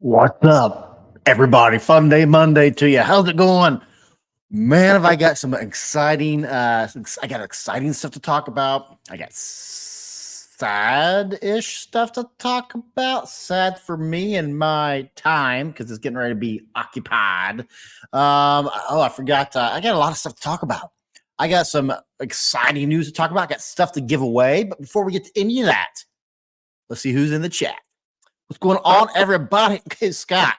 What's up, everybody? Fun day Monday to you. How's it going? Man, have I got some exciting I got exciting stuff to talk about. I got sad-ish stuff to talk about. Sad for me and my time because it's getting ready to be occupied. I forgot I got a lot of stuff to talk about. I got some exciting news to talk about. I got stuff to give away, but before we get to any of that, let's see who's in the chat. What's going on, everybody? Okay, Scott.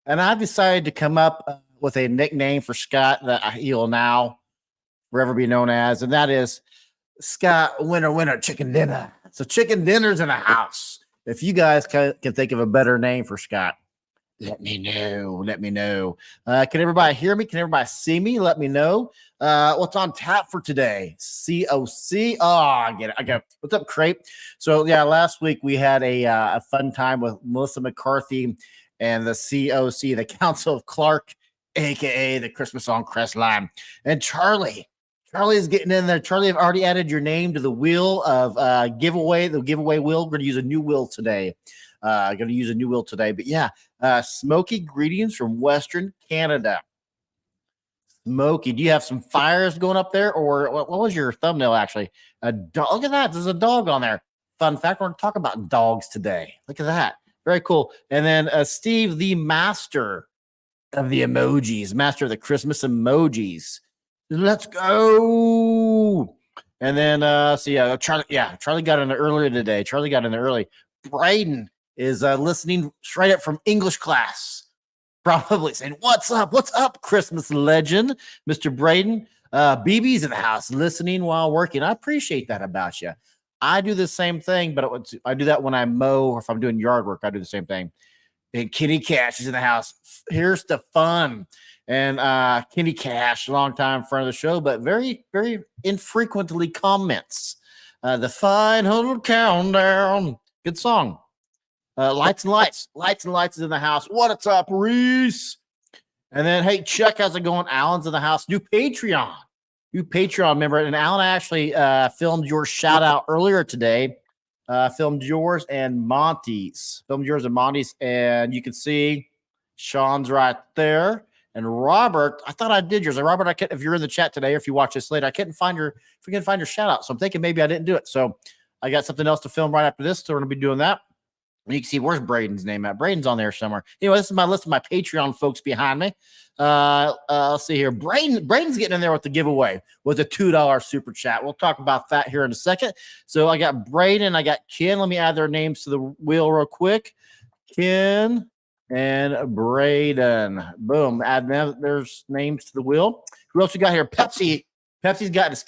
And I've decided to come up with a nickname for Scott that he'll now forever be known as, and that is Scott Winner Winner Chicken Dinner. So chicken dinner's in the house. If you guys can think of a better name for Scott, let me know. Let me know. Can everybody hear me? Can everybody see me? Let me know. What's on tap for today? COC. Oh, I get it. I got it. What's up, Crepe? So yeah, last week we had a fun time with Melissa McCarthy and the COC, the Council of Clark, aka the Christmas song Crestline, and Charlie. Charlie is getting in there. Charlie, I've already added your name to the wheel of giveaway. The giveaway wheel. We're going to use a new wheel today. Going to use a new wheel today. But yeah, Smoky greetings from Western Canada. Smoky, do you have some fires going up there, or what was your thumbnail actually? A dog. Look at that. There's a dog on there. Fun fact: we're going to talk about dogs today. Look at that. Very cool. And then Steve, the master of the emojis, master of the Christmas emojis. Let's go. And then Charlie got in there earlier today. Charlie got in there early. Braden is listening straight up from English class, probably saying, what's up, Christmas legend, Mr. Braden. BB's in the house listening while working. I appreciate that about you. I do the same thing, but I do that when I mow or if I'm doing yard work. I do the same thing. And Kenny Cash is in the house. Here's the fun. And Kenny Cash, longtime friend of the show, but very, very infrequently comments. The final countdown. Good song. Lights and Lights. Lights and Lights is in the house. What's up, Reese? And then, hey, Chuck, how's it going? Alan's in the house. New Patreon member. And Alan actually filmed your shout out earlier today. Filmed yours and Monty's. And you can see Sean's right there. And Robert, I thought I did yours. And Robert, if you're in the chat today, or if you watch this later, I couldn't find your shout out. So I'm thinking maybe I didn't do it. So I got something else to film right after this. So we're going to be doing that. And you can see where's Braden's name at. Braden's on there somewhere. Anyway, this is my list of my Patreon folks behind me. Let's see here. Braden's getting in there with the giveaway with a $2 super chat. We'll talk about that here in a second. So I got Braden, I got Ken. Let me add their names to the wheel real quick. Ken and Braden. Boom. Add their names to the wheel. Who else we got here? Pepsi. Pepsi's got his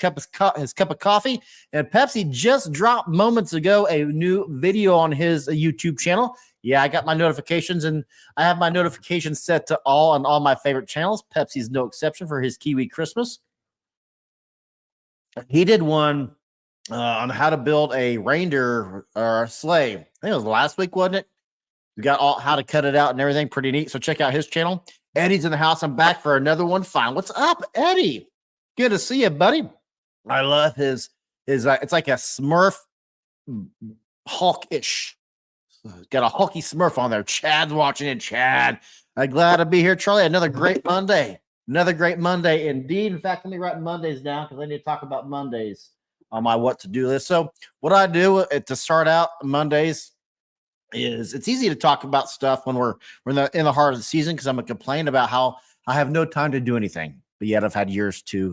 cup of coffee, and Pepsi just dropped moments ago a new video on his YouTube channel. Yeah, I got my notifications, and I have my notifications set to all on all my favorite channels. Pepsi's no exception for his Kiwi Christmas. He did one on how to build a reindeer or sleigh. I think it was last week, wasn't it? We got all how to cut it out and everything. Pretty neat. So check out his channel. Eddie's in the house. I'm back for another one. Fine. What's up, Eddie? Good to see you, buddy. I love his it's like a Smurf Hulk-ish. Got a hulky Smurf on there. Chad's watching it. Chad, I'm glad to be here, Charlie. Another great Monday. Another great Monday indeed. In fact, let me write Mondays down because I need to talk about Mondays on my what to do list. So what I do to start out Mondays is it's easy to talk about stuff when we're in the heart of the season because I'm going to complain about how I have no time to do anything. But yet I've had years to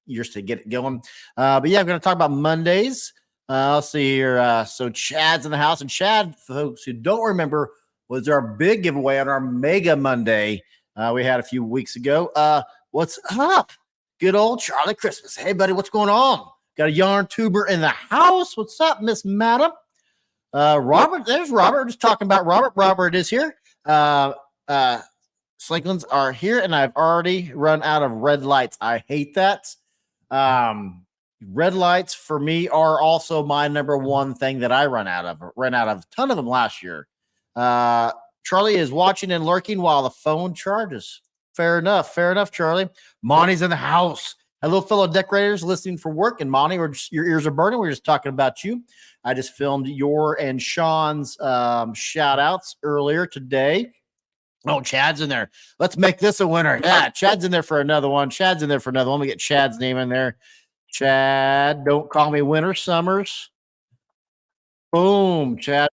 get it going. But yeah, I'm going to talk about Mondays. Let's see here. So Chad's in the house, and Chad, for folks who don't remember, was our big giveaway on our Mega Monday we had a few weeks ago. What's up? Good old Charlie Christmas. Hey, buddy, what's going on? Got a yarn tuber in the house. What's up, Miss Madam? Robert, there's Robert. Just talking about Robert. Robert is here. Slinklands are here, and I've already run out of red lights. I hate that. Red lights for me are also my number one thing that I run out of. Ran out of a ton of them last year. Charlie is watching and lurking while the phone charges. Fair enough, Charlie. Monty's in the house. Hello, fellow decorators listening for work. And Monty, your ears are burning. We're just talking about you. I just filmed your and Sean's shout outs earlier today. Oh, Chad's in there. Let's make this a winner. Yeah, Chad's in there for another one. Chad's in there for another one. We get Chad's name in there. Chad, don't call me Winter Summers. Boom, Chad.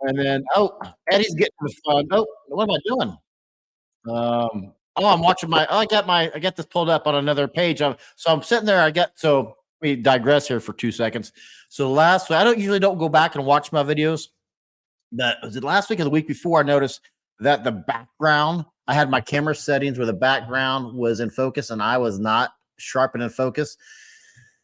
And then, oh, Eddie's getting the fun. Oh, what am I doing? I'm watching I got this pulled up on another page. So I'm sitting there. So we digress here for 2 seconds. So last week, I don't go back and watch my videos. That was it last week or the week before. I noticed that the background, I had my camera settings where the background was in focus and I was not sharp and in focus.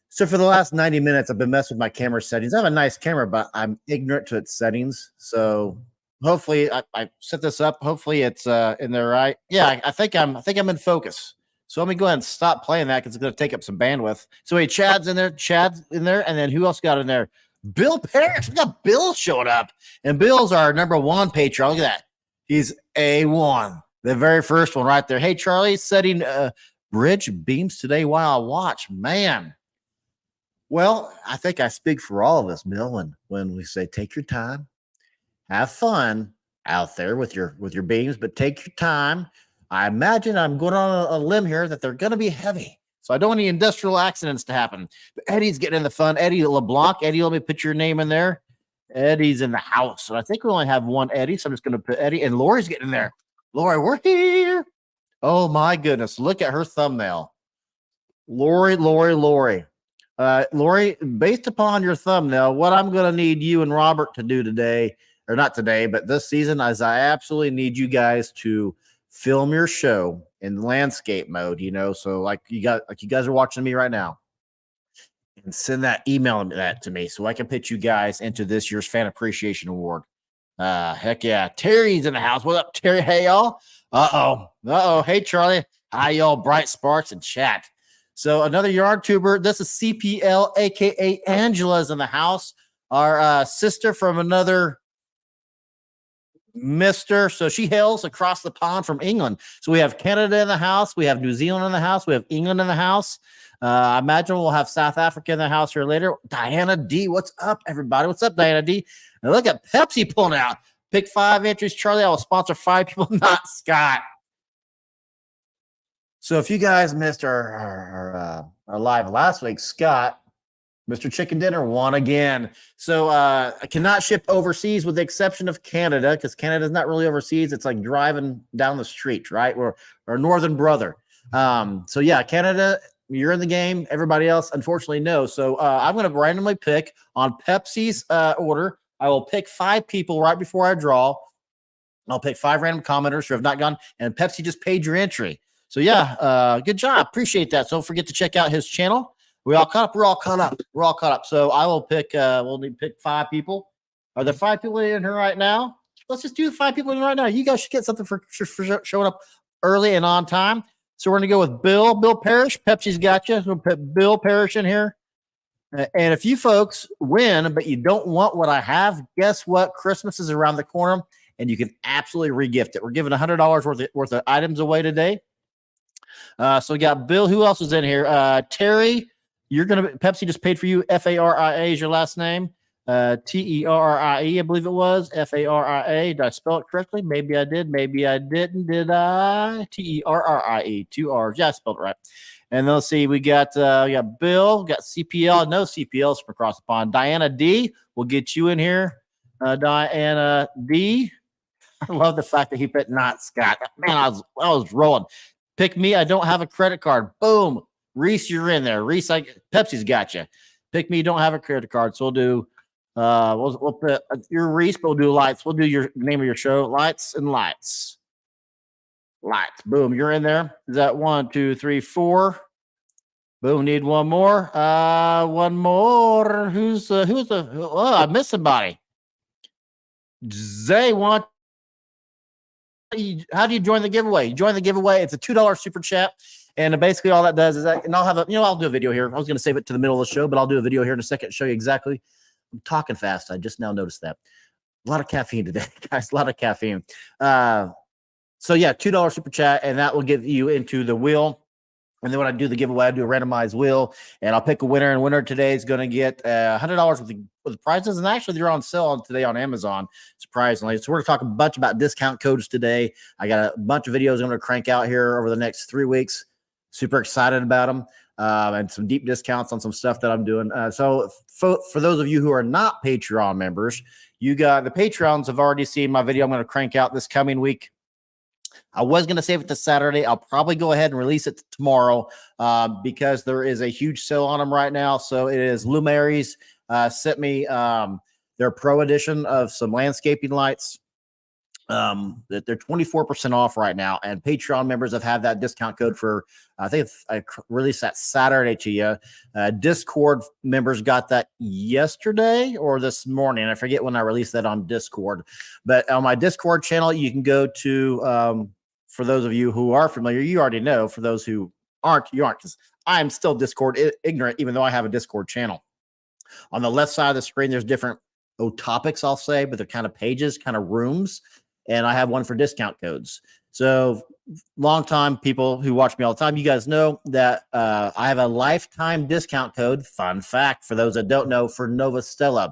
So for the last 90 minutes, I've been messing with my camera settings. I have a nice camera, but I'm ignorant to its settings. So hopefully I set this up. Hopefully it's in there right. Yeah, I think I'm in focus. So let me go ahead and stop playing that because it's going to take up some bandwidth. So hey, Chad's in there, and then who else got in there? Bill Parrish. We got Bill showing up, and Bill's our #1 Patreon. Look at that. He's A1, the very first one right there. Hey, Charlie, setting bridge beams today while I watch. Man. Well, I think I speak for all of us, Bill, when we say take your time, have fun out there with your beams, but take your time. I imagine I'm going on a limb here that they're going to be heavy. So I don't want any industrial accidents to happen. But Eddie's getting in the fun. Eddie LeBlanc. Eddie, let me put your name in there. Eddie's in the house. And I think we only have one Eddie. So I'm just going to put Eddie. And Lori's getting in there. Lori, we're here. Oh, my goodness. Look at her thumbnail. Lori. Lori, based upon your thumbnail, what I'm going to need you and Robert to do today, or not today, but this season, is I absolutely need you guys to film your show in landscape mode, so like you guys are watching me right now, and send that email that to me so I can put you guys into this year's Fan Appreciation Award. Heck yeah. Terry's in the house. What up, Terry? Hey, y'all. Hey, Charlie. Hi, y'all. Bright Sparks in chat. So another yard tuber. This is CPL, aka Angela's in the house. Our sister from another Mr. So she hails across the pond from England. So we have Canada in the house. We have New Zealand in the house. We have England in the house. I imagine we'll have South Africa in the house here later. Diana D. What's up, everybody? What's up, Diana D? And look at Pepsi pulling out. Pick 5 entries, Charlie. I will sponsor 5 people, not Scott. So if you guys missed our live last week, Scott, Mr. Chicken Dinner won again. So I cannot ship overseas with the exception of Canada, because Canada's not really overseas. It's like driving down the street, right? We're our northern brother. So yeah, Canada, you're in the game. Everybody else, unfortunately, no. So I'm going to randomly pick on Pepsi's order. I will pick 5 people right before I draw. I'll pick 5 random commenters who have not gone, and Pepsi just paid your entry. So yeah, good job. Appreciate that. So don't forget to check out his channel. We're all caught up. So I will pick. We'll need to pick 5 people. Are there 5 people in here right now? Let's just do 5 people in right now. You guys should get something for showing up early and on time. So we're gonna go with Bill Parrish. Pepsi's got you. So we'll put Bill Parrish in here. And if you folks win, but you don't want what I have, guess what? Christmas is around the corner, and you can absolutely regift it. We're giving $100 worth of items away today. So we got Bill. Who else is in here? Terry. You're going to Pepsi just paid for you. Faria is your last name. Terie, I believe it was. Faria. Did I spell it correctly? Maybe I did. Maybe I didn't. Did I? Terrie. 2 R's. Yeah, I spelled it right. And let's see. We got Bill. Got CPL. No CPLs from across the pond. Diana D. We'll get you in here. Diana D. I love the fact that he put not Scott. Man, I was rolling. Pick me. I don't have a credit card. Boom. Reese, you're in there. Reese, Pepsi's got you. Pick me. Don't have a credit card. So we'll do. We'll put your Reese, but we'll do lights. We'll do your name of your show. Lights and lights. Lights. Boom. You're in there. Is that 1, 2, 3, 4? Boom. Need one more. One more. Who's the? Oh, I missed somebody. Zay want. How do you join the giveaway? You join the giveaway. It's a $2 super chat. And basically all that does is that, and I'll have I'll do a video here. I was going to save it to the middle of the show, but I'll do a video here in a second to show you exactly. I'm talking fast. I just now noticed that. A lot of caffeine today, guys. A lot of caffeine. So yeah, $2 super chat, and that will get you into the wheel. And then when I do the giveaway, I do a randomized wheel, and I'll pick a winner. And winner today is going to get $100 with the prizes. And actually, they're on sale today on Amazon, surprisingly. So we're going to talk a bunch about discount codes today. I got a bunch of videos I'm going to crank out here over the next 3 weeks. Super excited about them, and some deep discounts on some stuff that I'm doing. So for those of you who are not Patreon members, you got the Patreons have already seen my video I'm going to crank out this coming week. I was going to save it to Saturday. I'll probably go ahead and release it tomorrow because there is a huge sale on them right now. So it is Lumaries sent me their pro edition of some landscaping lights. That they're 24% off right now, and Patreon members have had that discount code for I think I released that Saturday to you. Discord members got that yesterday or this morning. I forget when I released that on Discord, but on my Discord channel, you can go to for those of you who are familiar, you already know. For those who aren't, you aren't, because I'm still Discord ignorant, even though I have a Discord channel. On the left side of the screen, there's different topics, I'll say, but they're kind of pages, kind of rooms. And I have one for discount codes. So long-time people who watch me all the time, you guys know that I have a lifetime discount code. Fun fact for those that don't know, for Novastella.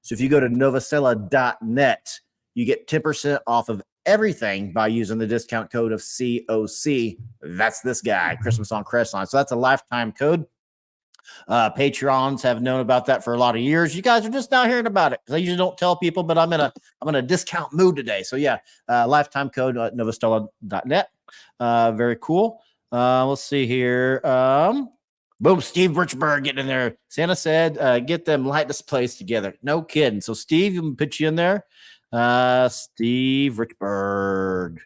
So if you go to novastella.net, you get 10% off of everything by using the discount code of COC. That's this guy, Christmas on Crestline. So that's a lifetime code. Patrons have known about that for a lot of years. You guys are just now hearing about it because I usually don't tell people, but I'm in a discount mood today. So yeah, lifetime code at novastella.net. Very cool. Let's see here. Boom, Steve Richburg getting in there. Santa said, get them light displays together. No kidding. So Steve, you can put you in there. Steve Richburg.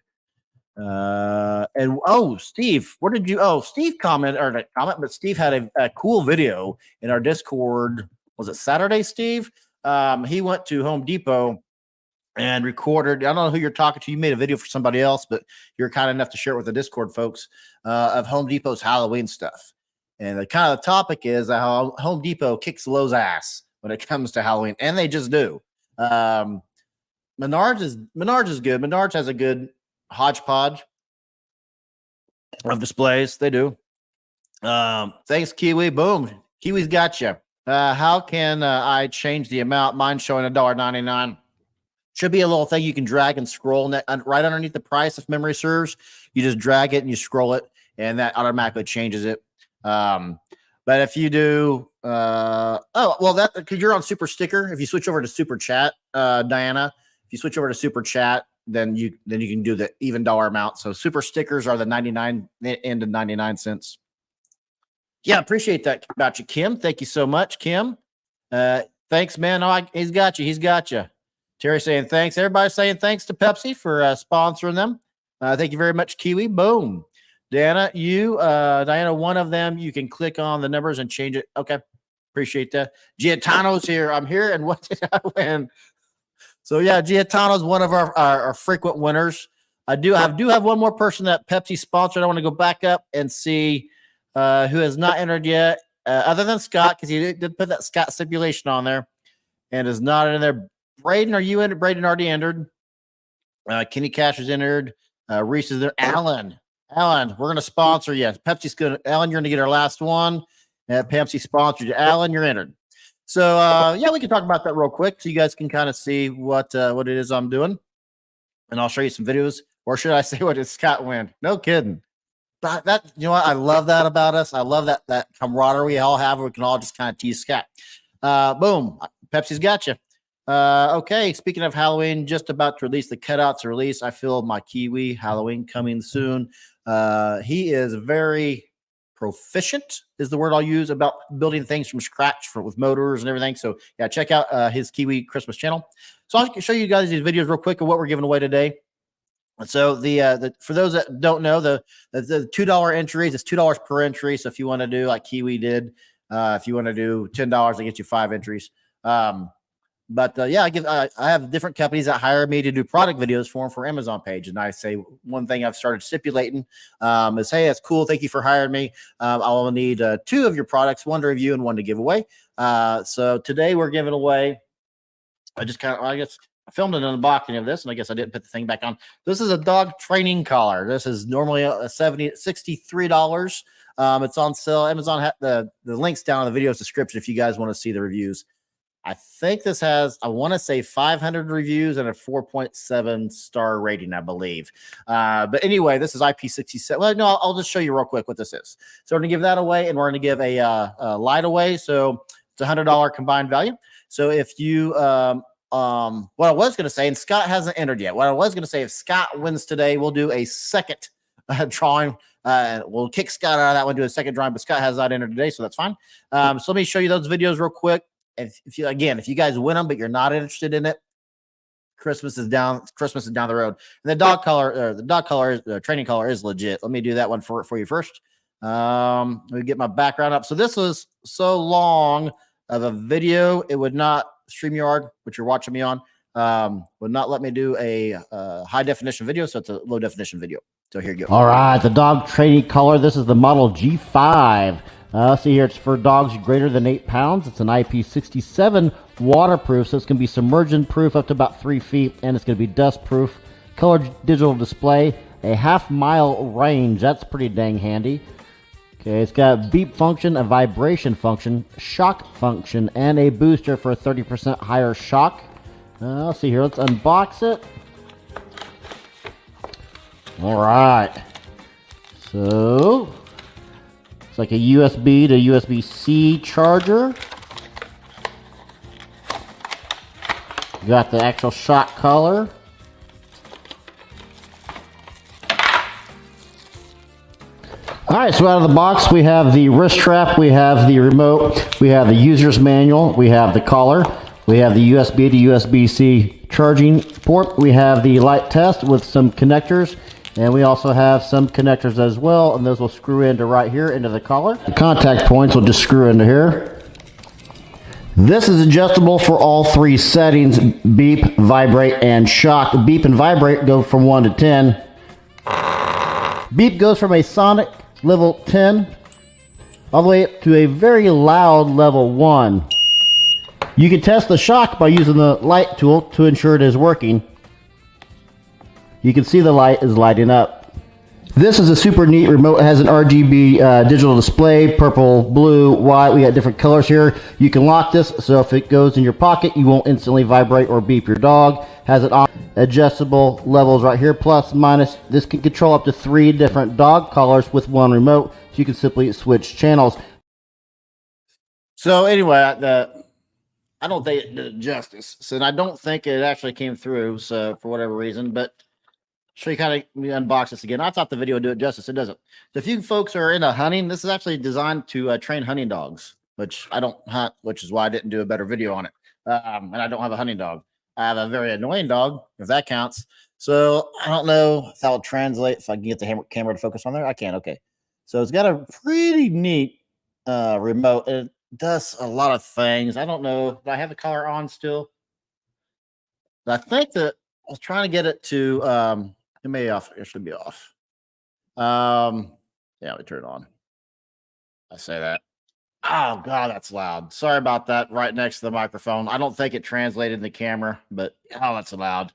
And Steve, where did you Steve comment or not comment, but Steve had a cool video in our Discord. Was it Saturday, Steve? He went to Home Depot and recorded. I don't know who you're talking to. You made a video for somebody else, but you're kind enough to share it with the Discord folks of Home Depot's Halloween stuff. And the kind of topic is how Home Depot kicks Lowe's ass when it comes to Halloween, and they just do. Menards is good. Menards has a good hodgepodge of displays. They do. Thanks, Kiwi. Boom. Kiwi's got you. How can I change the amount? Mine's showing $1.99. Should be a little thing you can drag and scroll right underneath the price if memory serves. You just drag it and you scroll it, and that automatically changes it. But if you do, that because you're on Super Sticker. If you switch over to Super Chat, Diana, if you switch over to Super Chat, then you can do the even dollar amount. So Super Stickers are the 99 end of 99 cents. Yeah, appreciate that about you, Kim. Thank you so much, Kim. Thanks, man. He's got you. He's got you. Terry saying thanks. Everybody saying thanks to Pepsi for sponsoring them. Thank you very much, Kiwi. Boom. Diana, one of them, you can click on the numbers and change it. Okay. Appreciate that. Giatano's here. I'm here. And what did I win? So yeah, Giatano's one of our frequent winners. I do have one more person that Pepsi sponsored. I want to go back up and see who has not entered yet, other than Scott, because he did put that Scott stipulation on there and is not in there. Braden, are you in? Braden already entered. Kenny Cash is entered. Reese is there. Alan, we're going to sponsor you. Pepsi's good. Alan, you're going to get our last one. Pepsi sponsored you. Alan, you're entered. So we can talk about that real quick so you guys can kind of see what it is I'm doing. And I'll show you some videos. Or should I say what did Scott win? No kidding. But that, you know what? I love that about us. I love that camaraderie we all have where we can all just kind of tease Scott. Boom. Pepsi's got you. Okay, speaking of Halloween, just about to release the cutouts release. I feel my Kiwi Halloween coming soon. He is very proficient is the word I'll use about building things from scratch with motors and everything. So yeah, check out his Kiwi Christmas channel. So I'll show you guys these videos real quick of what we're giving away today. And so the for those that don't know, the $2 entries, it's $2 per entry. So if you want to do like Kiwi did, if you want to do $10, they get you 5 entries. I have different companies that hire me to do product videos for Amazon page. And I say one thing I've started stipulating is, hey, that's cool. Thank you for hiring me. I will need 2 of your products, 1 to review and 1 to give away. So today we're giving away, I guess I filmed an unboxing of this, and I guess I didn't put the thing back on. This is a dog training collar. This is normally $63. It's on sale. Amazon the links down in the video's description if you guys want to see the reviews. I think this has, I want to say 500 reviews and a 4.7 star rating, I believe. But anyway, this is IP67. Well, no, I'll just show you real quick what this is. So we're going to give that away, and we're going to give a light away. So it's $100 combined value. So if you, what I was going to say, and Scott hasn't entered yet. What I was going to say, if Scott wins today, we'll do a second drawing. We'll kick Scott out of that one, do a second drawing, but Scott has not entered today, so that's fine. So let me show you those videos real quick. If you guys win them, but you're not interested in it, Christmas is down the road. And the dog collar, the training collar is legit. Let me do that one for you first. Let me get my background up. So this was so long of a video, it would not, StreamYard, which you're watching me on, would not let me do a high definition video, so it's a low definition video. So here you go. All right, the dog training collar. This is the model G5. See here, it's for dogs greater than 8 pounds. It's an IP67 waterproof, so it's going to be submersion proof up to about 3 feet, and it's going to be dust proof. Color digital display, a half-mile range. That's pretty dang handy. Okay, it's got beep function, a vibration function, shock function, and a booster for a 30% higher shock. Let's see here. Let's unbox it. All right. So it's like a USB to USB-C charger. You got the actual shock collar. All right, so out of the box, we have the wrist strap, we have the remote, we have the user's manual, we have the collar, we have the USB to USB-C charging port, we have the light test with some connectors, and we also have some connectors as well, and those will screw into right here into the collar. The contact points will just screw into here. This is adjustable for all 3 settings: beep, vibrate, and shock. Beep and vibrate go from 1 to 10. Beep goes from a sonic level 10 all the way up to a very loud level 1. You can test the shock by using the light tool to ensure it is working. You can see the light is lighting up. This is a super neat remote. It has an RGB digital display, purple, blue, white. We got different colors here. You can lock this, so if it goes in your pocket, you won't instantly vibrate or beep your dog. Has an adjustable levels right here, plus, minus. This can control up to 3 different dog collars with 1 remote, so you can simply switch channels. So anyway, I don't think it did justice. So I don't think it actually came through, so for whatever reason, but show you kind of unbox this again. I thought the video would do it justice. It doesn't. So if you folks are into hunting, this is actually designed to train hunting dogs, which I don't hunt, which is why I didn't do a better video on it. And I don't have a hunting dog. I have a very annoying dog, if that counts. So I don't know if that will translate, if I can get the camera to focus on there. I can. Okay. So it's got a pretty neat remote. It does a lot of things. I don't know. Do I have the collar on still? I think that I was trying to get it to it may off. It should be off. Yeah, we turn it on. I say that. Oh God, that's loud. Sorry about that. Right next to the microphone. I don't think it translated in the camera, but oh, that's loud.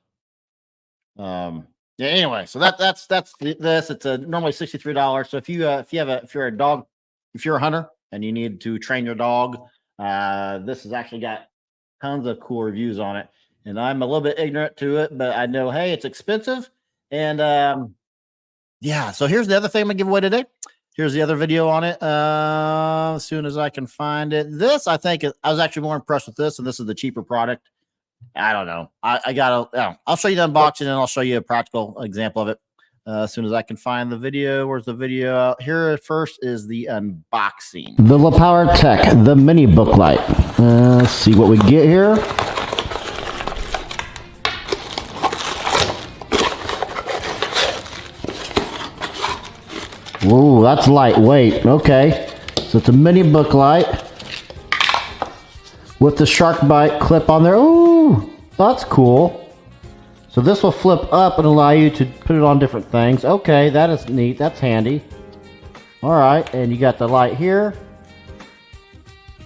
Yeah. Anyway, so that's this. It's normally $63. So if you're a dog, if you're a hunter and you need to train your dog, this has actually got tons of cool reviews on it. And I'm a little bit ignorant to it, but I know, hey, it's expensive. And yeah, so here's the other thing I'm gonna give away today. Here's the other video on it. As soon as I can find it. This, I think, I was actually more impressed with this, and this is the cheaper product. I don't know. I'll show you the unboxing, and I'll show you a practical example of it as soon as I can find the video. Where's the video? Here first is the unboxing. The La Power Tech, the mini book light. Let's see what we get here. Whoa, that's lightweight. Okay, so it's a mini book light with the Sharkbite clip on there. Ooh, that's cool. So this will flip up and allow you to put it on different things. Okay, that is neat. That's handy. All right, and you got the light here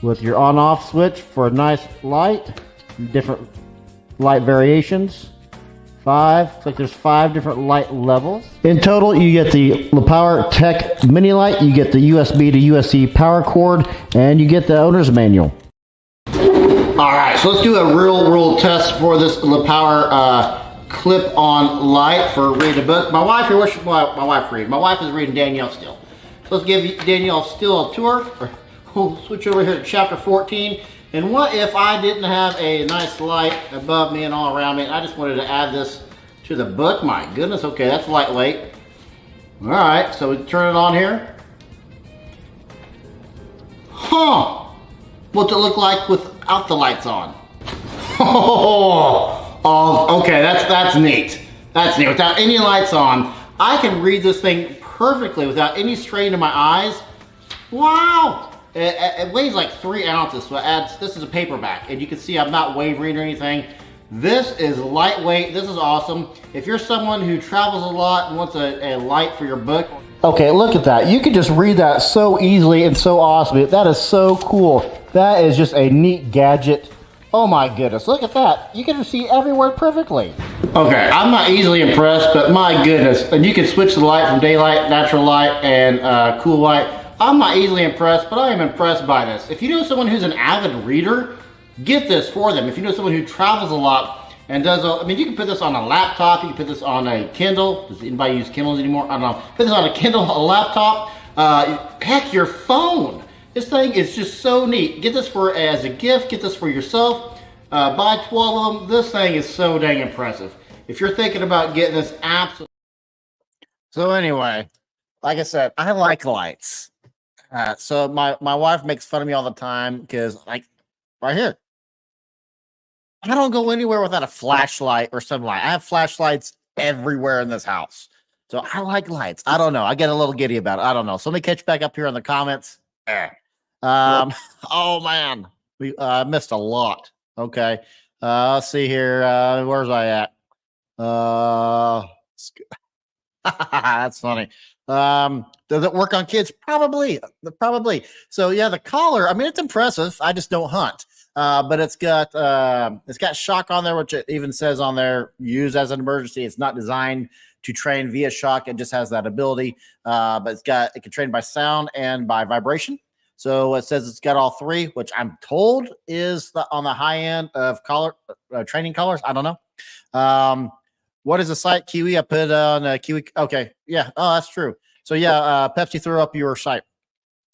with your on-off switch for a nice light. Different light variations. 5. It's like there's 5 different light levels. In total, you get the Power Tech Mini Light, you get the USB to USB power cord, and you get the owner's manual. All right, so let's do a real world test for this Power clip-on light for reading a book. My wife here, what's my wife reading? My wife is reading Danielle Steele. So let's give Danielle Steele a tour. We'll switch over here to chapter 14. And what if I didn't have a nice light above me and all around me, and I just wanted to add this to the book? My goodness, okay, that's lightweight. All right, so we turn it on here. Huh, what's it look like without the lights on? Oh, okay, that's neat. That's neat, without any lights on, I can read this thing perfectly without any strain to my eyes. Wow. It weighs like 3 ounces, so it adds, this is a paperback, and you can see I'm not wavering or anything. This is lightweight, this is awesome. If you're someone who travels a lot and wants a light for your book. Okay, look at that. You can just read that so easily and so awesome. That is so cool. That is just a neat gadget. Oh my goodness, look at that. You can see every word perfectly. Okay, I'm not easily impressed, but my goodness. And you can switch the light from daylight, natural light, and cool light. I'm not easily impressed, but I am impressed by this. If you know someone who's an avid reader, get this for them. If you know someone who travels a lot and does, I mean, you can put this on a laptop, you can put this on a Kindle. Does anybody use Kindles anymore? I don't know. Put this on a Kindle, a laptop, heck, your phone. This thing is just so neat. Get this as a gift, get this for yourself. Buy 12 of them. This thing is so dang impressive. If you're thinking about getting this, absolutely. So anyway, like I said, I like lights. So my wife makes fun of me all the time because, like, right here, I don't go anywhere without a flashlight or some light. I have flashlights everywhere in this house. So I like lights. I don't know. I get a little giddy about it. I don't know. So let me catch back up here in the comments. Oh man, we missed a lot. Okay. Let's see here. Where's I at? That's funny. Does it work on kids? Probably. So yeah, the collar, I mean, it's impressive. I just don't hunt. But it's got shock on there, which it even says on there, use as an emergency. It's not designed to train via shock. It just has that ability. But it can train by sound and by vibration. So it says it's got all 3, which I'm told is on the high end of collar training collars. I don't know. What is the site? Kiwi. I put on Kiwi. Okay. Yeah. Oh, that's true. So yeah, Pepsi threw up your site.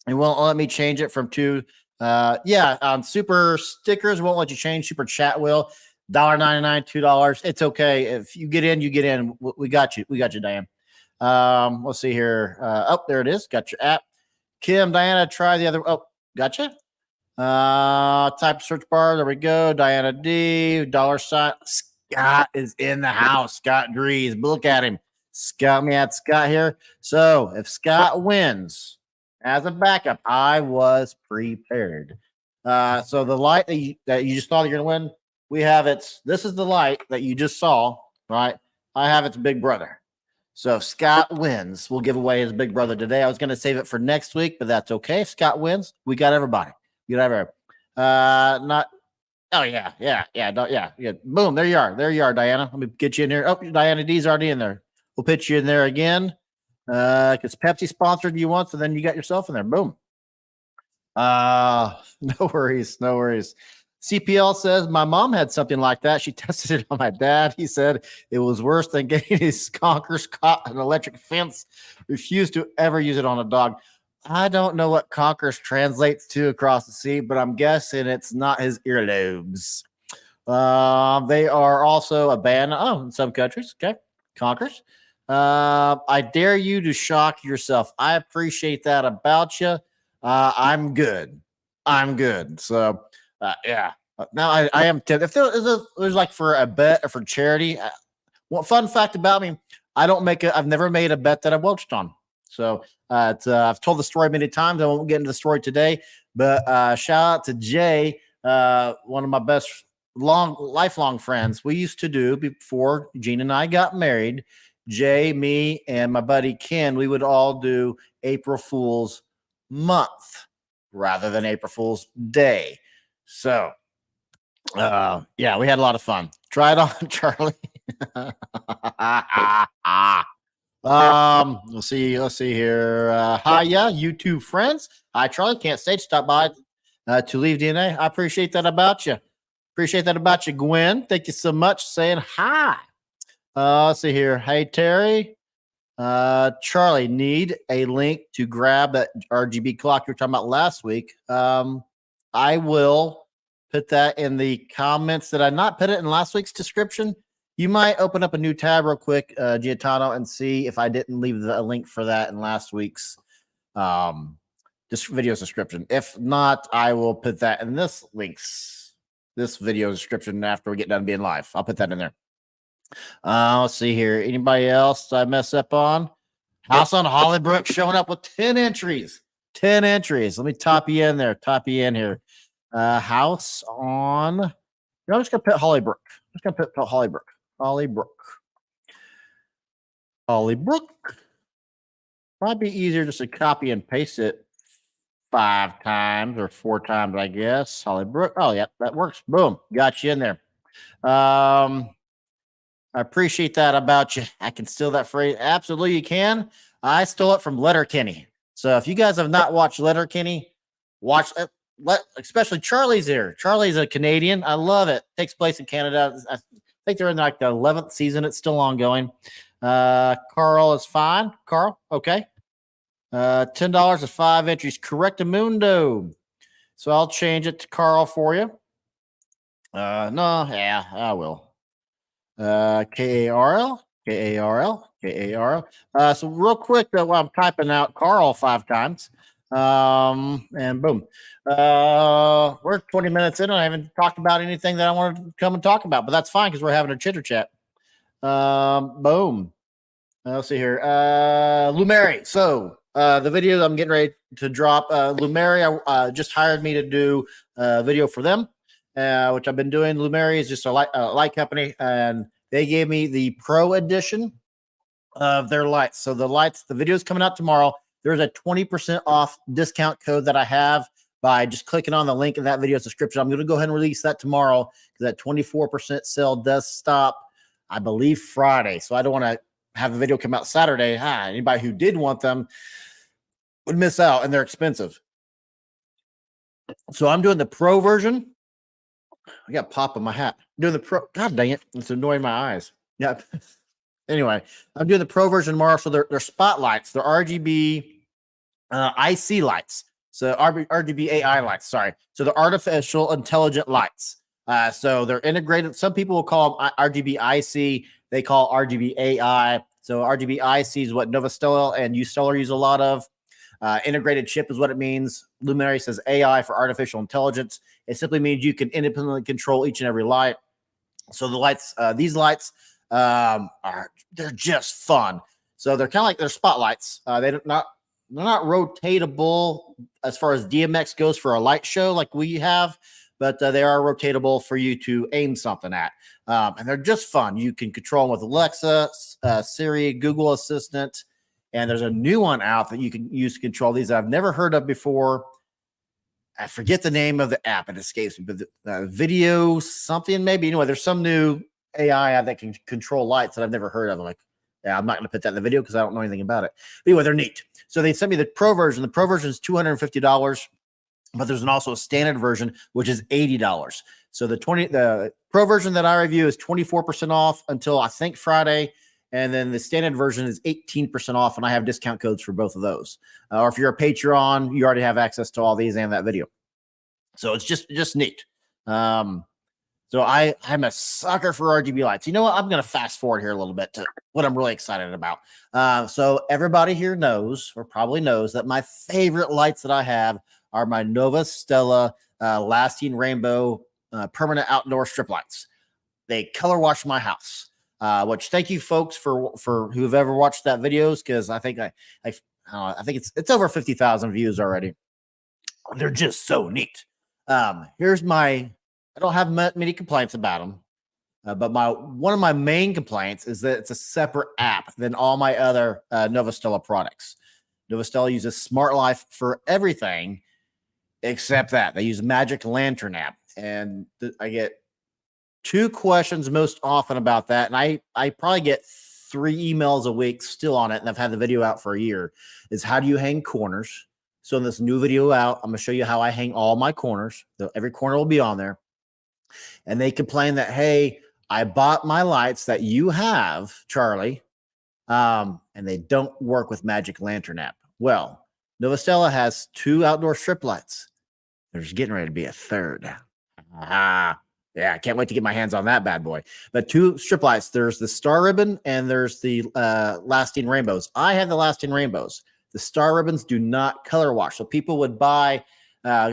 It won't let me change it from 2. Super stickers won't let you change. Super chat will. $1.99, $2. It's okay. If you get in, you get in. We got you. We got you, Diane. Let's see here. There it is. Got your app. Kim, Diana, try the other. Oh, gotcha. Type search bar. There we go. Diana D. $. Scott is in the house. Scott Drees. Look at him. Scott, me at Scott here. So if Scott wins as a backup, I was prepared. So the light that you just saw that you're gonna win, we have this is the light that you just saw, right? I have its big brother. So if Scott wins, we'll give away his big brother today. I was gonna save it for next week, but that's okay. If Scott wins, we got everybody. We got everybody. Oh yeah. Boom, there you are, Diana. Let me get you in here. Oh, Diana D's already in there. We'll pitch you in there again. Because Pepsi sponsored you once, and then you got yourself in there. Boom. No worries. CPL says my mom had something like that. She tested it on my dad. He said it was worse than getting his conkers caught an electric fence. Refused to ever use it on a dog. I don't know what conkers translates to across the sea, but I'm guessing it's not his earlobes. They are also a ban. Oh, in some countries. Okay. Conkers. I dare you to shock yourself. I appreciate that about you. I'm good. So, yeah. Now I am. If there's like for a bet or for charity, well, fun fact about me, I've never made a bet that I welched on. So, I've told the story many times. I won't get into the story today, but shout out to Jay, one of my best lifelong friends. We used to do before Gene and I got married. Jay, me, and my buddy Ken, we would all do April Fool's month rather than April Fool's Day. So, yeah, we had a lot of fun. Try it on, Charlie. Let's see here. Hiya, YouTube friends. Hi, Charlie. Can't stay. Stop by to leave DNA. I appreciate that about you. Appreciate that about you, Gwen. Thank you so much saying hi. Let's see here. Hey, Terry. Charlie, need a link to grab that RGB clock you were talking about last week. I will put that in the comments. Did I not put it in last week's description? You might open up a new tab real quick, Giotano, and see if I didn't leave a link for that in last week's this video's description. If not, I will put that in this video description after we get done being live. I'll put that in there. Let's see here. Anybody else I mess up on? House on Hollybrook showing up with 10 entries. 10 entries. Let me top you in there. Top you in here. House on. I'm just gonna put Hollybrook. I'm just gonna put Hollybrook. Hollybrook. Might be easier just to copy and paste it 5 times or 4 times, I guess. Hollybrook. Oh, yeah, that works. Boom. Got you in there. I appreciate that about you. I can steal that phrase. Absolutely, you can. I stole it from Letterkenny. So if you guys have not watched Letterkenny, watch it. Especially Charlie's here. Charlie's a Canadian. I love it. Takes place in Canada. I think they're in like the 11th season. It's still ongoing. Carl is fine. Carl, okay. $10 is 5 entries. Correctamundo. So I'll change it to Carl for you. No, yeah, I will. Karl. So real quick, while I'm typing out Carl 5 times, and boom, we're 20 minutes in, and I haven't talked about anything that I wanted to come and talk about, but that's fine because we're having a chitter chat. Boom. Let's see here. Lumeri. So the video that I'm getting ready to drop, Lumeri just hired me to do a video for them. Which I've been doing. Lumeri is just a light company, and they gave me the Pro Edition of their lights. So the video is coming out tomorrow. There's a 20% off discount code that I have by just clicking on the link in that video's description. I'm going to go ahead and release that tomorrow because that 24% sale does stop, I believe, Friday. So I don't want to have the video come out Saturday. Anybody who did want them would miss out, and they're expensive. So I'm doing the Pro version. I got pop in my hat. I'm doing the Pro. God dang it. It's annoying my eyes. Yeah. Anyway, I'm doing the Pro version tomorrow. So they're spotlights. They're RGB IC lights. So RGB AI lights. Sorry. So they're artificial intelligent lights. So they're integrated. Some people will call them RGB IC. They call RGB AI. So RGB IC is what Novastella and Ustellar use a lot of. Integrated chip is what it means. Luminary says AI for artificial intelligence. It simply means you can independently control each and every light. So the lights, these lights, they're just fun. So they're kind of like they're spotlights. They're not rotatable as far as DMX goes for a light show like we have, but they are rotatable for you to aim something at. And they're just fun. You can control them with Alexa, Siri, Google Assistant. And there's a new one out that you can use to control these that I've never heard of before. I forget the name of the app. It escapes me, but the video something maybe. Anyway, there's some new AI app that can control lights that I've never heard of. I'm like, yeah, I'm not going to put that in the video because I don't know anything about it. But anyway, they're neat. So they sent me the Pro version. The Pro version is $250, but there's also a standard version, which is $80. So the Pro version that I review is 24% off until I think Friday. And then the standard version is 18% off, and I have discount codes for both of those. Or if you're a Patreon, you already have access to all these and that video. So it's just neat. So I'm a sucker for RGB lights. You know what? I'm going to fast forward here a little bit to what I'm really excited about. So everybody here knows, or probably knows, that my favorite lights that I have are my Nova Stella Lasting Rainbow permanent outdoor strip lights. They color wash my house. Which thank you folks for who've ever watched that videos, because I think I think it's over 50,000 views already. They're just so neat. Here's I don't have many complaints about them, but one of my main complaints is that it's a separate app than all my other Novastella products. Novastella uses Smart Life for everything except that. They use Magic Lantern app, and I get two questions most often about that, and I probably get 3 emails a week still on it, and I've had the video out for a year, is how do you hang corners? So in this new video out, I'm gonna show you how I hang all my corners. Every corner will be on there. And they complain that, hey, I bought my lights that you have, Charlie, and they don't work with Magic Lantern app. Well, Novastella has 2 outdoor strip lights. There's getting ready to be a third. Yeah, I can't wait to get my hands on that bad boy. But 2 strip lights. There's the Star Ribbon and there's the Lasting Rainbows. I have the Lasting Rainbows. The Star Ribbons do not color wash. So people would buy,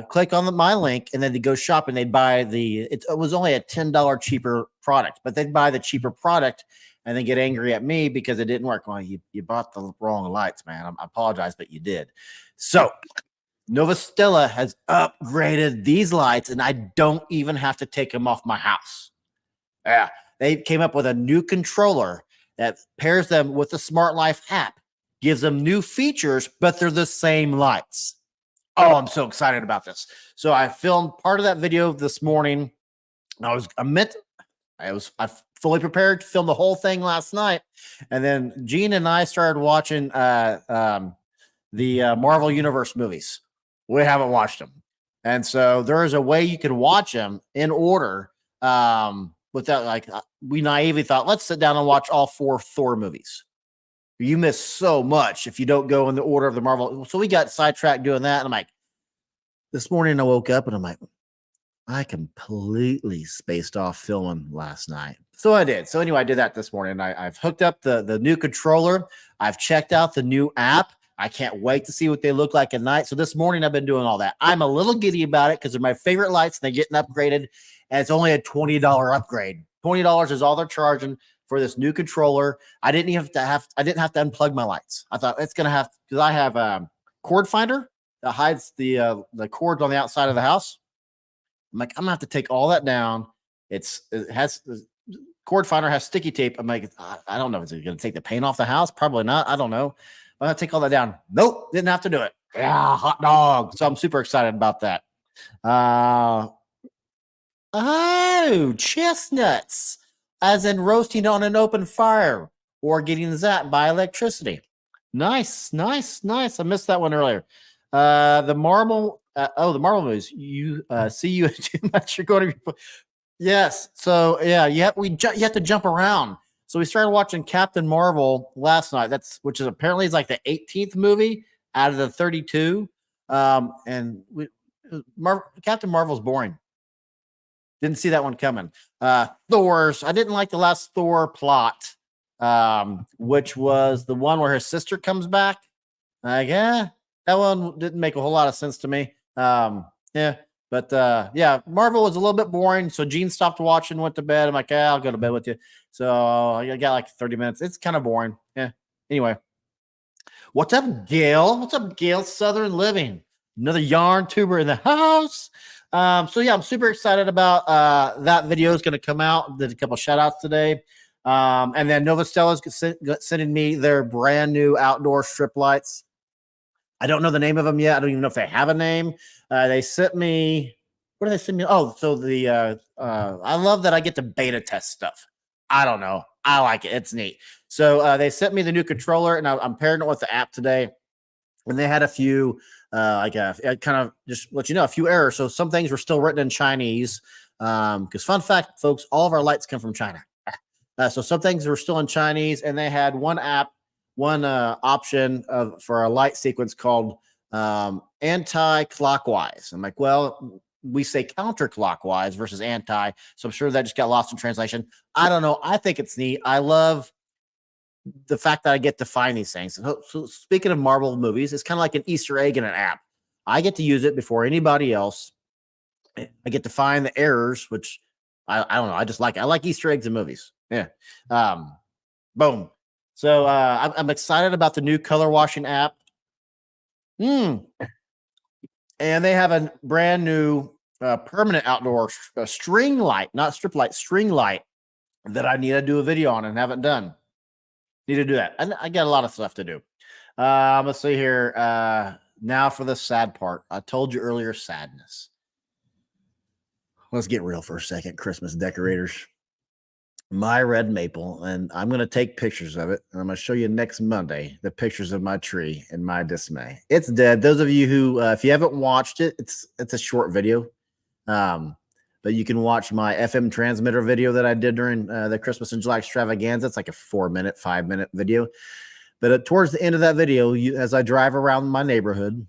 click on my link, and then they go shop and they'd buy it was only a $10 cheaper product, but they'd buy the cheaper product and then get angry at me because it didn't work. Well, you bought the wrong lights, man. I apologize, but you did. So Novastella has upgraded these lights, and I don't even have to take them off my house. Yeah, they came up with a new controller that pairs them with the Smart Life app, gives them new features, but they're the same lights. Oh, I'm so excited about this. So I filmed part of that video this morning. I fully prepared to film the whole thing last night, and then Gene and I started watching the Marvel Universe movies. We haven't watched them, and so there is a way you can watch them in order. Without we naively thought, let's sit down and watch all 4 Thor movies. You miss so much if you don't go in the order of the Marvel. So we got sidetracked doing that, and I'm like, this morning I woke up and I'm like, I completely spaced off filming last night. So I did. So anyway, I did that this morning. I've hooked up the new controller. I've checked out the new app. I can't wait to see what they look like at night. So this morning I've been doing all that. I'm a little giddy about it because they're my favorite lights and they're getting upgraded. And it's only a $20 upgrade. $20 is all they're charging for this new controller. I didn't have to unplug my lights. I thought it's gonna have, because I have a cord finder that hides the cords on the outside of the house. I'm like, I'm gonna have to take all that down. It has cord finder has sticky tape. I'm like, I don't know. Is it gonna take the paint off the house? Probably not. I don't know. I'm gonna take all that down. Nope, didn't have to do it. Yeah, hot dog. So I'm super excited about that. Oh, chestnuts, as in roasting on an open fire or getting zapped by electricity. Nice. I missed that one earlier. The Marvel movies. You see you too much. You're going to be. Yes. So yeah, you have to jump around. So we started watching Captain Marvel last night. Which is apparently is like the 18th movie out of the 32. And Captain Marvel's boring. Didn't see that one coming. Thor's. I didn't like the last Thor plot, which was the one where her sister comes back. That one didn't make a whole lot of sense to me. But Marvel was a little bit boring. So Gene stopped watching, went to bed. I'm like, I'll go to bed with you. So I got like 30 minutes. It's kind of boring. Yeah. Anyway, what's up, Gail? What's up, Gail? Southern Living, another yarn tuber in the house. I'm super excited about that video is going to come out. Did a couple shout outs today. And then Novastella's sending me their brand new outdoor strip lights. I don't know the name of them yet. I don't even know if they have a name. They sent me, what did they send me? Oh, so I love that I get to beta test stuff. I don't know. I like it. It's neat. So they sent me the new controller, and I'm pairing it with the app today. And they had a few, I kind of just let you know, a few errors. So some things were still written in Chinese. Because fun fact, folks, all of our lights come from China. So some things were still in Chinese, and they had one option for a light sequence called anti-clockwise. I'm like, well, we say counterclockwise versus anti. So I'm sure that just got lost in translation. I don't know. I think it's neat. I love the fact that I get to find these things. So speaking of Marvel movies, it's kind of like an Easter egg in an app. I get to use it before anybody else. I get to find the errors, which I don't know. I just like it. I like Easter eggs in movies. Yeah. Boom. So I'm excited about the new color washing app. And they have a brand new permanent outdoor string light, not strip light, string light that I need to do a video on and haven't done. Need to do that. I got a lot of stuff to do. Let's see here. Now for the sad part. I told you earlier, sadness. let's get real for a second, Christmas decorators. My red maple, and I'm going to take pictures of it. And I'm going to show you next Monday the pictures of my tree and my dismay. It's dead. Those of you who, if you haven't watched it, it's a short video. But you can watch my FM transmitter video that I did during the Christmas in July extravaganza. It's like a 4-minute, 5-minute video. But towards the end of that video, as I drive around my neighborhood,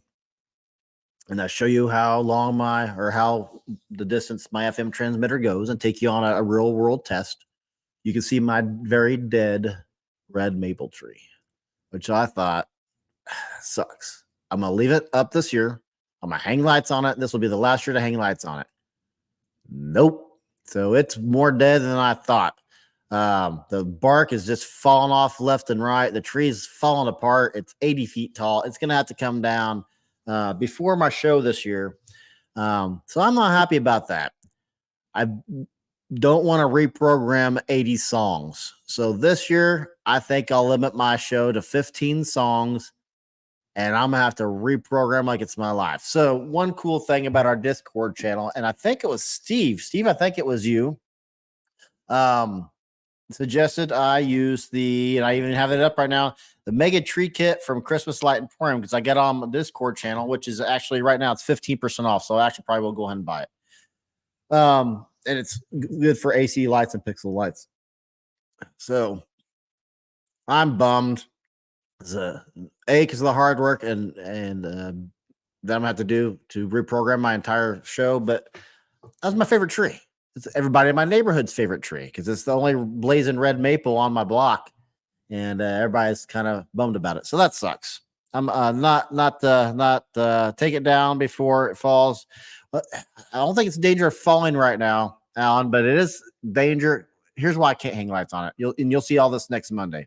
and I show you how long how the distance my FM transmitter goes, and take you on a real world test, you can see my very dead red maple tree, which I thought sucks. I'm going to leave it up this year. I'm going to hang lights on it. This will be the last year to hang lights on it. Nope. So it's more dead than I thought. The bark is just falling off left and right. The tree's falling apart. It's 80 feet tall. It's going to have to come down before my show this year. So I'm not happy about that. I don't want to reprogram 80 songs. So this year, I think I'll limit my show to 15 songs, and I'm going to have to reprogram like it's my life. So one cool thing about our Discord channel, and I think it was Steve, I think it was you, suggested I use and I even have it up right now, the Mega Tree Kit from Christmas Light Emporium, because I get on my Discord channel, which is actually right now it's 15% off. So I actually probably will go ahead and buy it. And it's good for AC lights and pixel lights. So I'm bummed. Because of the hard work and that I'm gonna have to do to reprogram my entire show. But that's my favorite tree. It's everybody in my neighborhood's favorite tree because it's the only blazing red maple on my block, and everybody's kind of bummed about it. So that sucks. I'm not take it down before it falls. But I don't think it's in danger of falling right now, Alan, but it is danger. Here's why I can't hang lights on it. You'll see all this next Monday.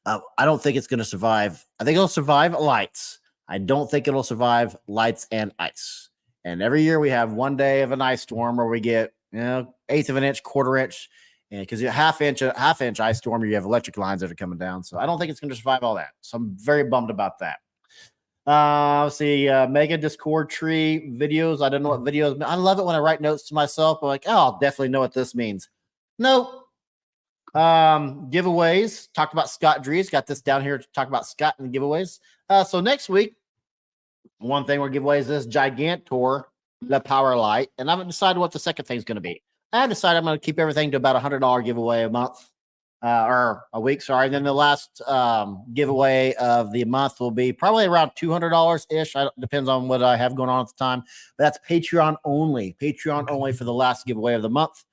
I don't think it's going to survive. I think it'll survive lights. I don't think it'll survive lights and ice. And every year we have one day of an ice storm where we get, eighth of an inch, quarter inch, and because a half inch ice storm, you have electric lines that are coming down. So I don't think it's going to survive all that. So I'm very bummed about that. Let's see, Mega Discord tree videos. I don't know what videos mean. I love it when I write notes to myself. I'm like, I'll definitely know what this means. Nope. Giveaways. Talked about Scott Dries. Got this down here to talk about Scott and the giveaways. So next week, one thing we're giveaways is Gigantor, the power light. And I haven't decided what the second thing is going to be. I decided I'm going to keep everything to about $100 giveaway a month. Or a week, sorry. And then the last giveaway of the month will be probably around $200-ish. Depends on what I have going on at the time. But that's Patreon only. Patreon only for the last giveaway of the month.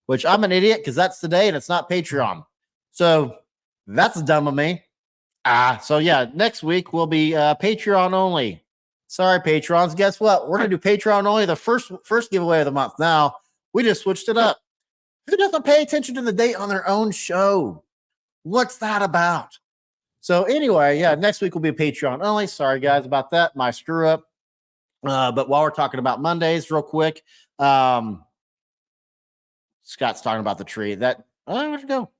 Which I'm an idiot because that's the day and it's not Patreon. So that's dumb of me. So yeah, next week will be Patreon only. Sorry, patrons. Guess what? We're going to do Patreon only the first giveaway of the month. Now, we just switched it up. Who doesn't pay attention to the date on their own show? What's that about? So anyway, yeah, next week will be Patreon only. Sorry, guys, about that. My screw up. But while we're talking about Mondays real quick, Scott's talking about the tree. Where'd it go?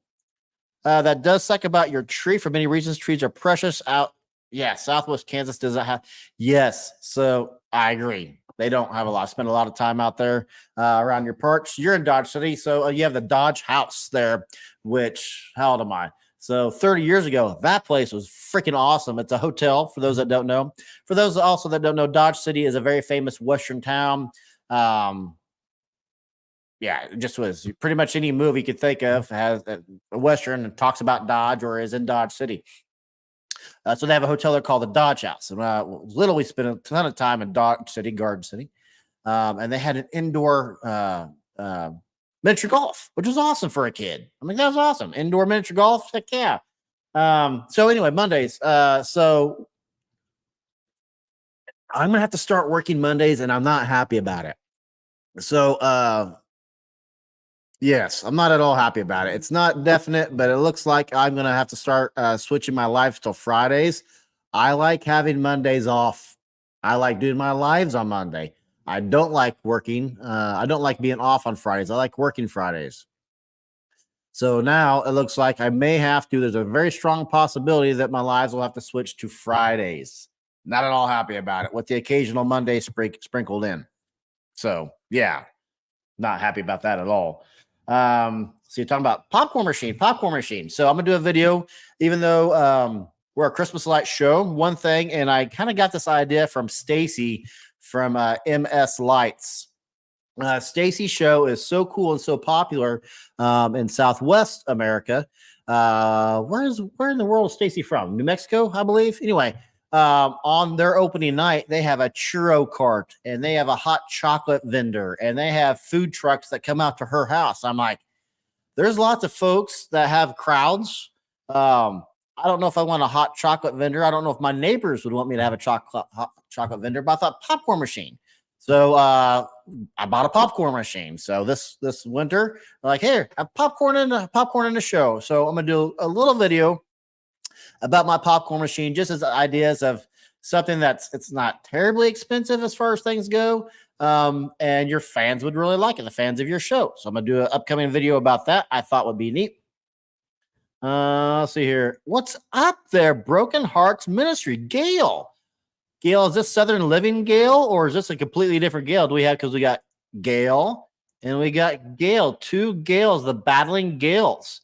That does suck about your tree. For many reasons, trees are precious out. Yeah, Southwest Kansas does not have. Yes, so I agree. They don't have a lot. I spend a lot of time out there around your parks. You're in Dodge City, so you have the Dodge House there, which, how old am I? So 30 years ago, that place was freaking awesome. It's a hotel, for those that don't know. For those also that don't know, Dodge City is a very famous Western town. Yeah, it just was pretty much any movie you could think of has a Western and talks about Dodge or is in Dodge City. So they have a hotel there called the Dodge House. And we spent a ton of time in Dodge City, Garden City. And they had an indoor miniature golf, which was awesome for a kid. I mean, that was awesome. Indoor miniature golf. Heck yeah. So anyway, Mondays. So I'm going to have to start working Mondays and I'm not happy about it. So, yes, I'm not at all happy about it. It's not definite, but it looks like I'm going to have to start switching my lives till Fridays. I like having Mondays off. I like doing my lives on Monday. I don't like working. I don't like being off on Fridays. I like working Fridays. So now it looks like I may have to. There's a very strong possibility that my lives will have to switch to Fridays. Not at all happy about it, with the occasional Monday sprinkled in. So yeah, not happy about that at all. So you're talking about popcorn machine. So I'm gonna do a video, even though we're a Christmas light show. One thing, and I kind of got this idea from Stacy from MS Lights. Stacy's show is so cool and so popular in Southwest America. Where in the world is Stacy from? New Mexico, I believe. Anyway, on their opening night, they have a churro cart and they have a hot chocolate vendor and they have food trucks that come out to her house. I'm like, there's lots of folks that have crowds. I don't know if I want a hot chocolate vendor. I don't know if my neighbors would want me to have a hot chocolate vendor, but I thought popcorn machine. So I bought a popcorn machine. So this winter, like, here, have popcorn in the show. So I'm gonna do a little video about my popcorn machine, just as ideas of something it's not terribly expensive as far as things go. And your fans would really like it, the fans of your show. So I'm gonna do an upcoming video about that. I thought would be neat. Let's see here. What's up there? Broken Hearts Ministry, Gail. Gail, is this Southern Living Gail, or is this a completely different Gail? Do we have, because we got Gail and we got Gail, two Gails, the battling Gails.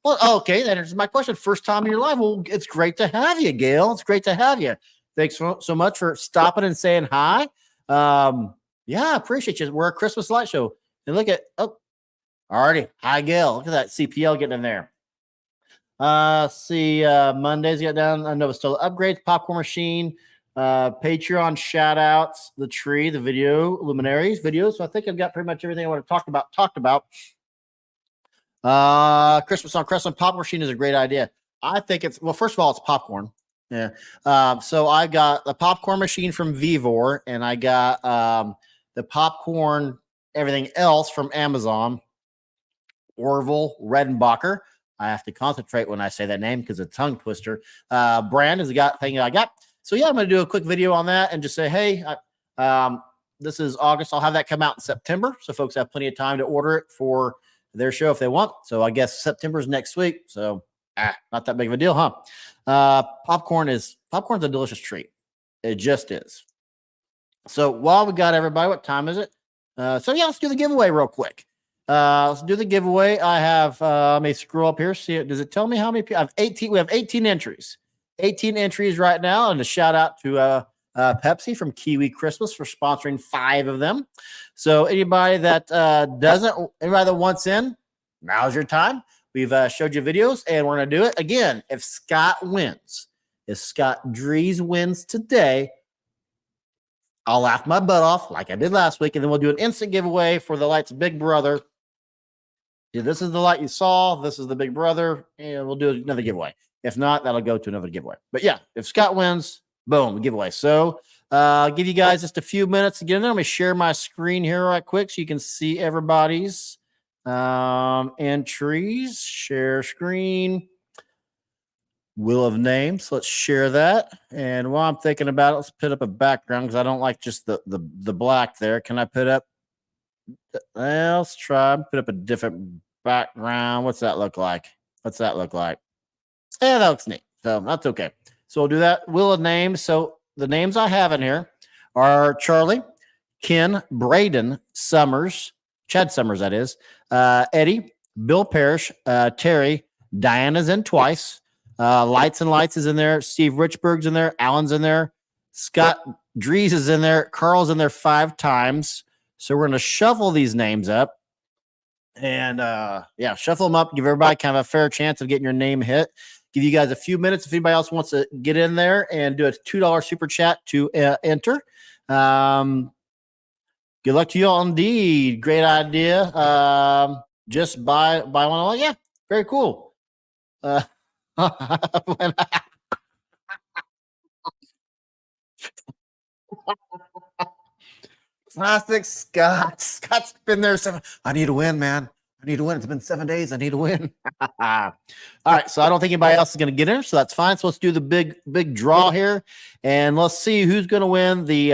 Well, okay, that answers my question. First time in your life. Well, it's great to have you, Gail. It's great to have you. Thanks so much for stopping and saying hi. Yeah, I appreciate you. We're a Christmas light show. And look at, already. Hi, Gail. Look at that CPL getting in there. See, Mondays get down. I know it's still upgrades, popcorn machine, Patreon shout outs, the tree, the video, luminaries videos. So I think I've got pretty much everything I want to talk about. Christmas on Crest popcorn machine is a great idea. I think it's, well, first of all, it's popcorn. Yeah. So I got the popcorn machine from Vivor, and I got the popcorn, everything else from Amazon, Orville Redenbacher. I have to concentrate when I say that name because it's a tongue twister. Brand is the thing that I got. So yeah, I'm going to do a quick video on that and just say, hey, this is August. I'll have that come out in September, so folks have plenty of time to order it for their show if they want. So I guess September's next week. So not that big of a deal, huh? Popcorn's a delicious treat. It just is. So while we got everybody, what time is it? So yeah, let's do the giveaway real quick. Let's do the giveaway. I have let me scroll up here. See it. Does it tell me how many people? I have 18. We have 18 entries. 18 entries right now. And a shout out to Pepsi from Kiwi Christmas for sponsoring 5 of them. So anybody that anybody that wants in, now's your time. We've showed you videos, and we're going to do it again. If Scott Dries wins today, I'll laugh my butt off like I did last week, and then we'll do an instant giveaway for the Light's Big Brother. Yeah, this is the light you saw. This is the Big Brother, and we'll do another giveaway. If not, that'll go to another giveaway. But yeah, if Scott wins, boom, giveaway. So I'll give you guys just a few minutes to get in there. Let me share my screen here right quick so you can see everybody's entries. Share screen. Wheel of names. Let's share that. And while I'm thinking about it, let's put up a background because I don't like just the black there. Can I put up? Let's try. Put up a different background. What's that look like? Yeah, that looks neat. So that's okay. So we'll do that. Wheel of names. So the names I have in here are Charlie, Ken, Braden, Summers, Chad Summers, that is, Eddie, Bill Parrish, Terry, Diana's in twice. Lights and Lights is in there. Steve Richburg's in there. Alan's in there. Scott Dries is in there. Carl's in there 5 times. So we're going to shuffle these names up. And yeah, shuffle them up. Give everybody kind of a fair chance of getting your name hit. Give you guys a few minutes if anybody else wants to get in there and do a $2 super chat to enter. Good luck to you all indeed. Great idea. Just buy one. Yeah, very cool. Classic Scott. Scott's been there. I need to win, man. I need to win. It's been 7 days. I need to win. All right. So I don't think anybody else is going to get in. So that's fine. So let's do the big draw here. And let's see who's going to win the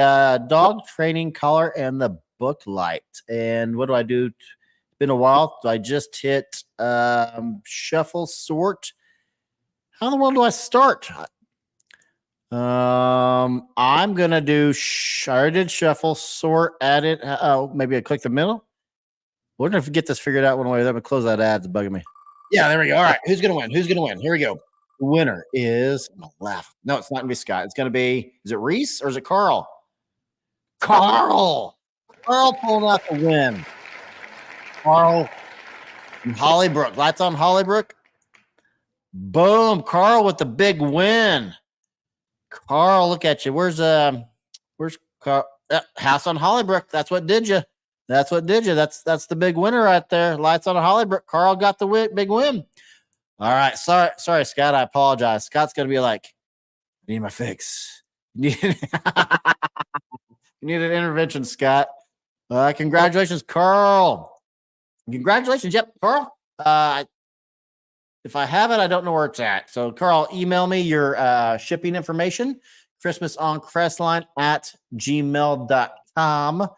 dog training collar and the book light. And what do I do? It's been a while. So I just hit shuffle sort. How in the world do I start? I'm gonna do. I already did shuffle, sort, edit. Oh, maybe I click the middle. Wonder if we get this figured out one way. That would close that ad. It's bugging me. Yeah, there we go. All right, who's gonna win? Who's gonna win? Here we go. The winner is I'm gonna laugh. No, it's not gonna be Scott. It's gonna be. Is it Reese or is it Carl? Carl. Carl pulled out the win. Carl and Hollybrook. Lights on Hollybrook. Boom. Carl with the big win. Carl, look at you. Where's Carl? House on Hollybrook. That's what did you. That's what did you. That's the big winner right there. Lights on Hollybrook. Carl got the big win. All right. Sorry, Scott. I apologize. Scott's gonna be like, I need my fix. You need an intervention, Scott. Congratulations, Carl. Congratulations. Yep, Carl. If I have it, I don't know where it's at. So, Carl, email me your shipping information, christmasoncrestline@gmail.com.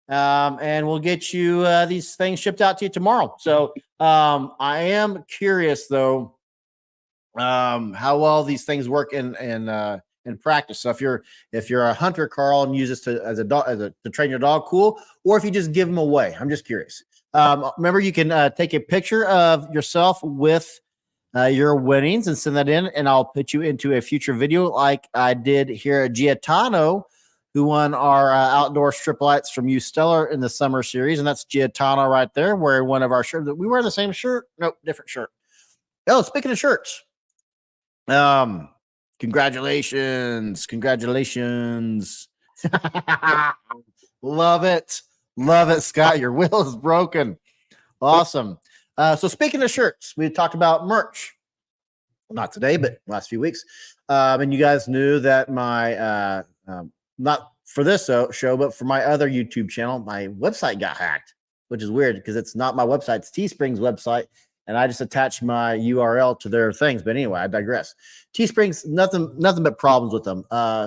And we'll get you these things shipped out to you tomorrow. So, I am curious, though, how well these things work in practice. So if you're a hunter, Carl, and use this to train your dog, cool. Or if you just give them away, I'm just curious. Remember, you can take a picture of yourself with your winnings and send that in, and I'll put you into a future video like I did here at Giatano, who won our outdoor strip lights from U Stellar in the summer series, and that's Giatano right there, wearing one of our shirts. We wear the same shirt? Nope, different shirt. Oh, speaking of shirts, congratulations. Love it, Scott. Your wheel is broken. Awesome. So speaking of shirts, we talked about merch, not today, but last few weeks. And you guys knew that my not for this show, but for my other YouTube channel, my website got hacked, which is weird because it's not my website, it's Teespring's website. And I just attached my URL to their things. But anyway, I digress. Teespring's nothing but problems with them.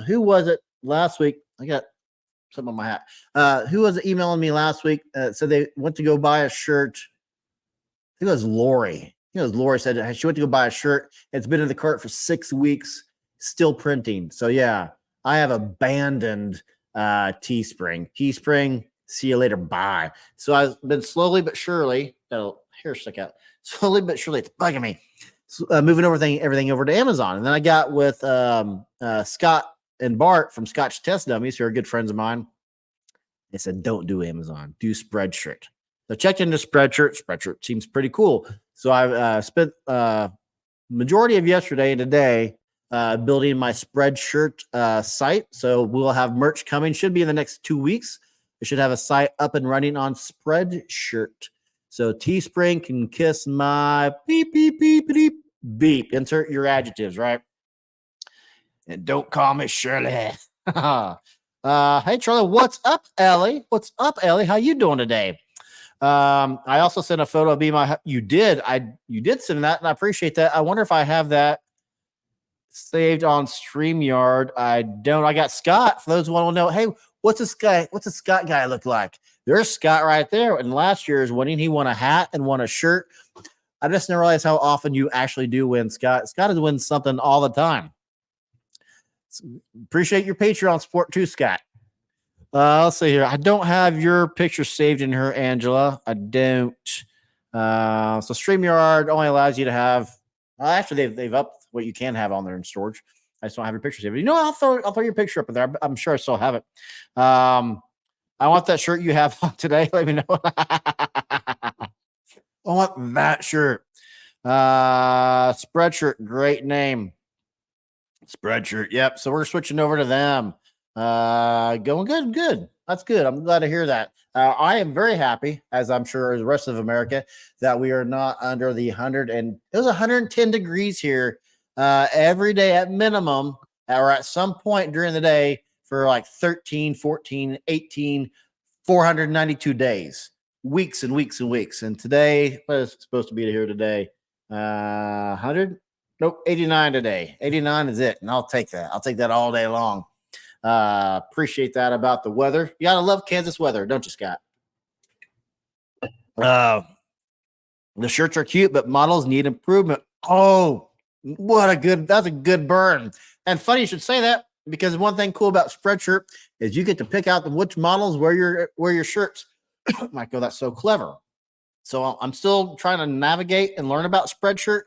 Who was it last week? I got something on my hat. Who was emailing me last week? Said they went to go buy a shirt. I think it was Lori. Lori said she went to go buy a shirt. It's been in the cart for 6 weeks, still printing. So yeah, I have abandoned Teespring. Teespring, see you later. Bye. So I've been slowly but surely. Hair stuck out. Slowly but surely, it's bugging me. Moving everything over to Amazon, and then I got with Scott and Bart from Scotch Test Dummies, who are good friends of mine. They said, "Don't do Amazon, do Spreadshirt." So I checked into Spreadshirt. Spreadshirt seems pretty cool. So I spent majority of yesterday and today building my Spreadshirt site. So we'll have merch coming. Should be in the next 2 weeks. We should have a site up and running on Spreadshirt. So Teespring can kiss my beep, beep, beep, beep, beep. Insert your adjectives, right? And don't call me Shirley. Hey, Charlie, what's up, Ellie? What's up, Ellie? How you doing today? I also sent a photo of me. You did send that, and I appreciate that. I wonder if I have that saved on StreamYard. I don't. I got Scott. For those who want to know, hey, what's this guy? What's a Scott guy look like? There's Scott right there. And last year's winning, he won a hat and won a shirt. I just didn't realize how often you actually do win, Scott. Scott has wins something all the time. So appreciate your Patreon support too, Scott. Let's see here. I don't have your picture saved in here, Angela. I don't. So StreamYard only allows you to have. Actually, they've upped what you can have on there in storage. I just don't have your picture saved. You know, I'll throw your picture up in there. I'm sure I still have it. I want that shirt you have on today. Let me know. I want that shirt. Spreadshirt, great name. Spreadshirt. Yep. So we're switching over to them. Going good. That's good. I'm glad to hear that. I am very happy, as I'm sure as the rest of America, that we are not under the 100 and it was 110 degrees here every day at minimum, or at some point during the day for like 13, 14, 18, 492 days, weeks and weeks and weeks. And today, what is supposed to be here today? 100? Nope, 89 today. 89 is it. And I'll take that. I'll take that all day long. Appreciate that about the weather. You gotta love Kansas weather, don't you, Scott? The shirts are cute, but models need improvement. Oh, That's a good burn. And funny you should say that because one thing cool about Spreadshirt is you get to pick out which models wear your shirts. Michael, that's so clever. So I'm still trying to navigate and learn about Spreadshirt,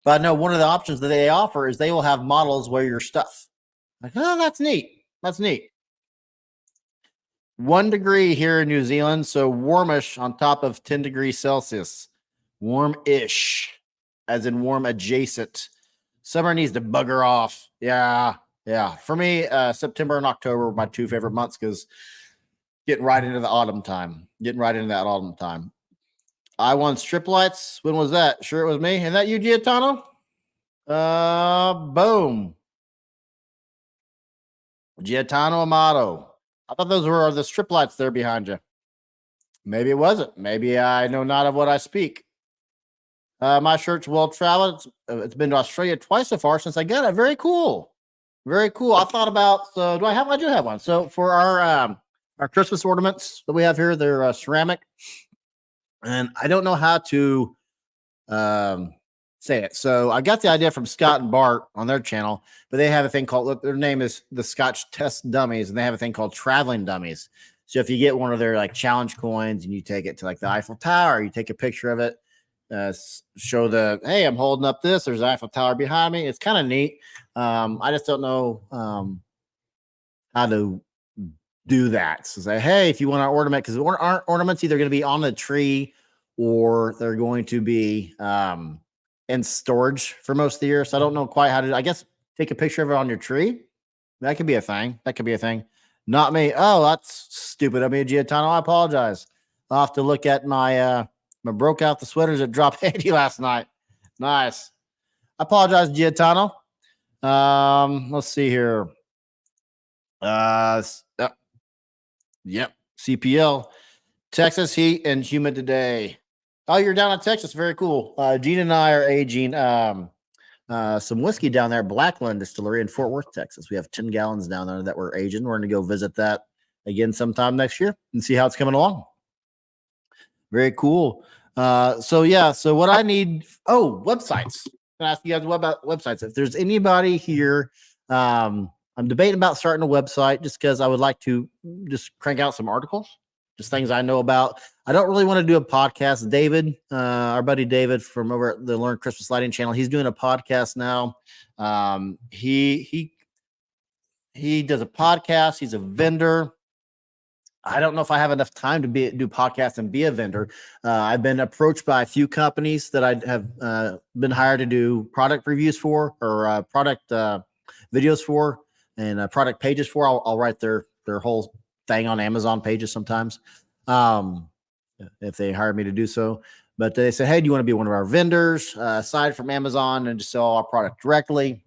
but I know one of the options that they offer is they will have models wear your stuff. Like, oh, that's neat. That's neat. 1 degree here in New Zealand, so warmish on top of 10 degrees Celsius. Warm-ish, as in warm adjacent. Summer needs to bugger off. Yeah, yeah. For me, September and October were my two favorite months because getting right into the autumn time. Getting right into that autumn time. I won strip lights. When was that? Sure, it was me. And that you, Giatano? Boom. Giatano Amato. I thought those were the strip lights there behind you. Maybe it wasn't. Maybe I know not of what I speak. My shirt's well traveled. It's been to Australia twice so far since I got it. Very cool. Very cool. I thought about. So do I have? I do have one. So for our Christmas ornaments that we have here, they're ceramic, and I don't know how to say it. So I got the idea from Scott and Bart on their channel, but they have a thing called. Look, their name is the Scotch Test Dummies, and they have a thing called Traveling Dummies. So if you get one of their like challenge coins and you take it to like the Eiffel Tower, you take a picture of it. Show hey, I'm holding up this. There's Eiffel Tower behind me. It's kind of neat. I just don't know how to do that. So say, hey, if you want our ornament, because aren't ornaments either going to be on the tree or they're going to be in storage for most of the year. So I don't know quite how to. I guess take a picture of it on your tree. That could be a thing. That could be a thing. Not me. Oh, that's stupid. I mean, Giatano, I apologize. I'll have to look at my broke out the sweaters that dropped Andy last night. Nice. I apologize, Giatano. Let's see here. Yep. CPL. Texas heat and humid today. Oh, you're down in Texas. Very cool. Gene and I are aging some whiskey down there at Blackland Distillery in Fort Worth, Texas. We have 10 gallons down there that we're aging. We're going to go visit that again sometime next year and see how it's coming along. Very cool. So what I need, websites. Can I ask you guys what about websites? If there's anybody here, I'm debating about starting a website just because I would like to just crank out some articles, just things I know about. I don't really want to do a podcast. David, our buddy David from over at the Learn Christmas Lighting channel, he's doing a podcast now. He does a podcast. He's a vendor. I don't know if I have enough time to do podcasts and be a vendor. I've been approached by a few companies that I have been hired to do product reviews for or product videos for and product pages for. I'll write their whole thing on Amazon pages sometimes if they hire me to do so. But they said, hey, do you want to be one of our vendors aside from Amazon and just sell our product directly?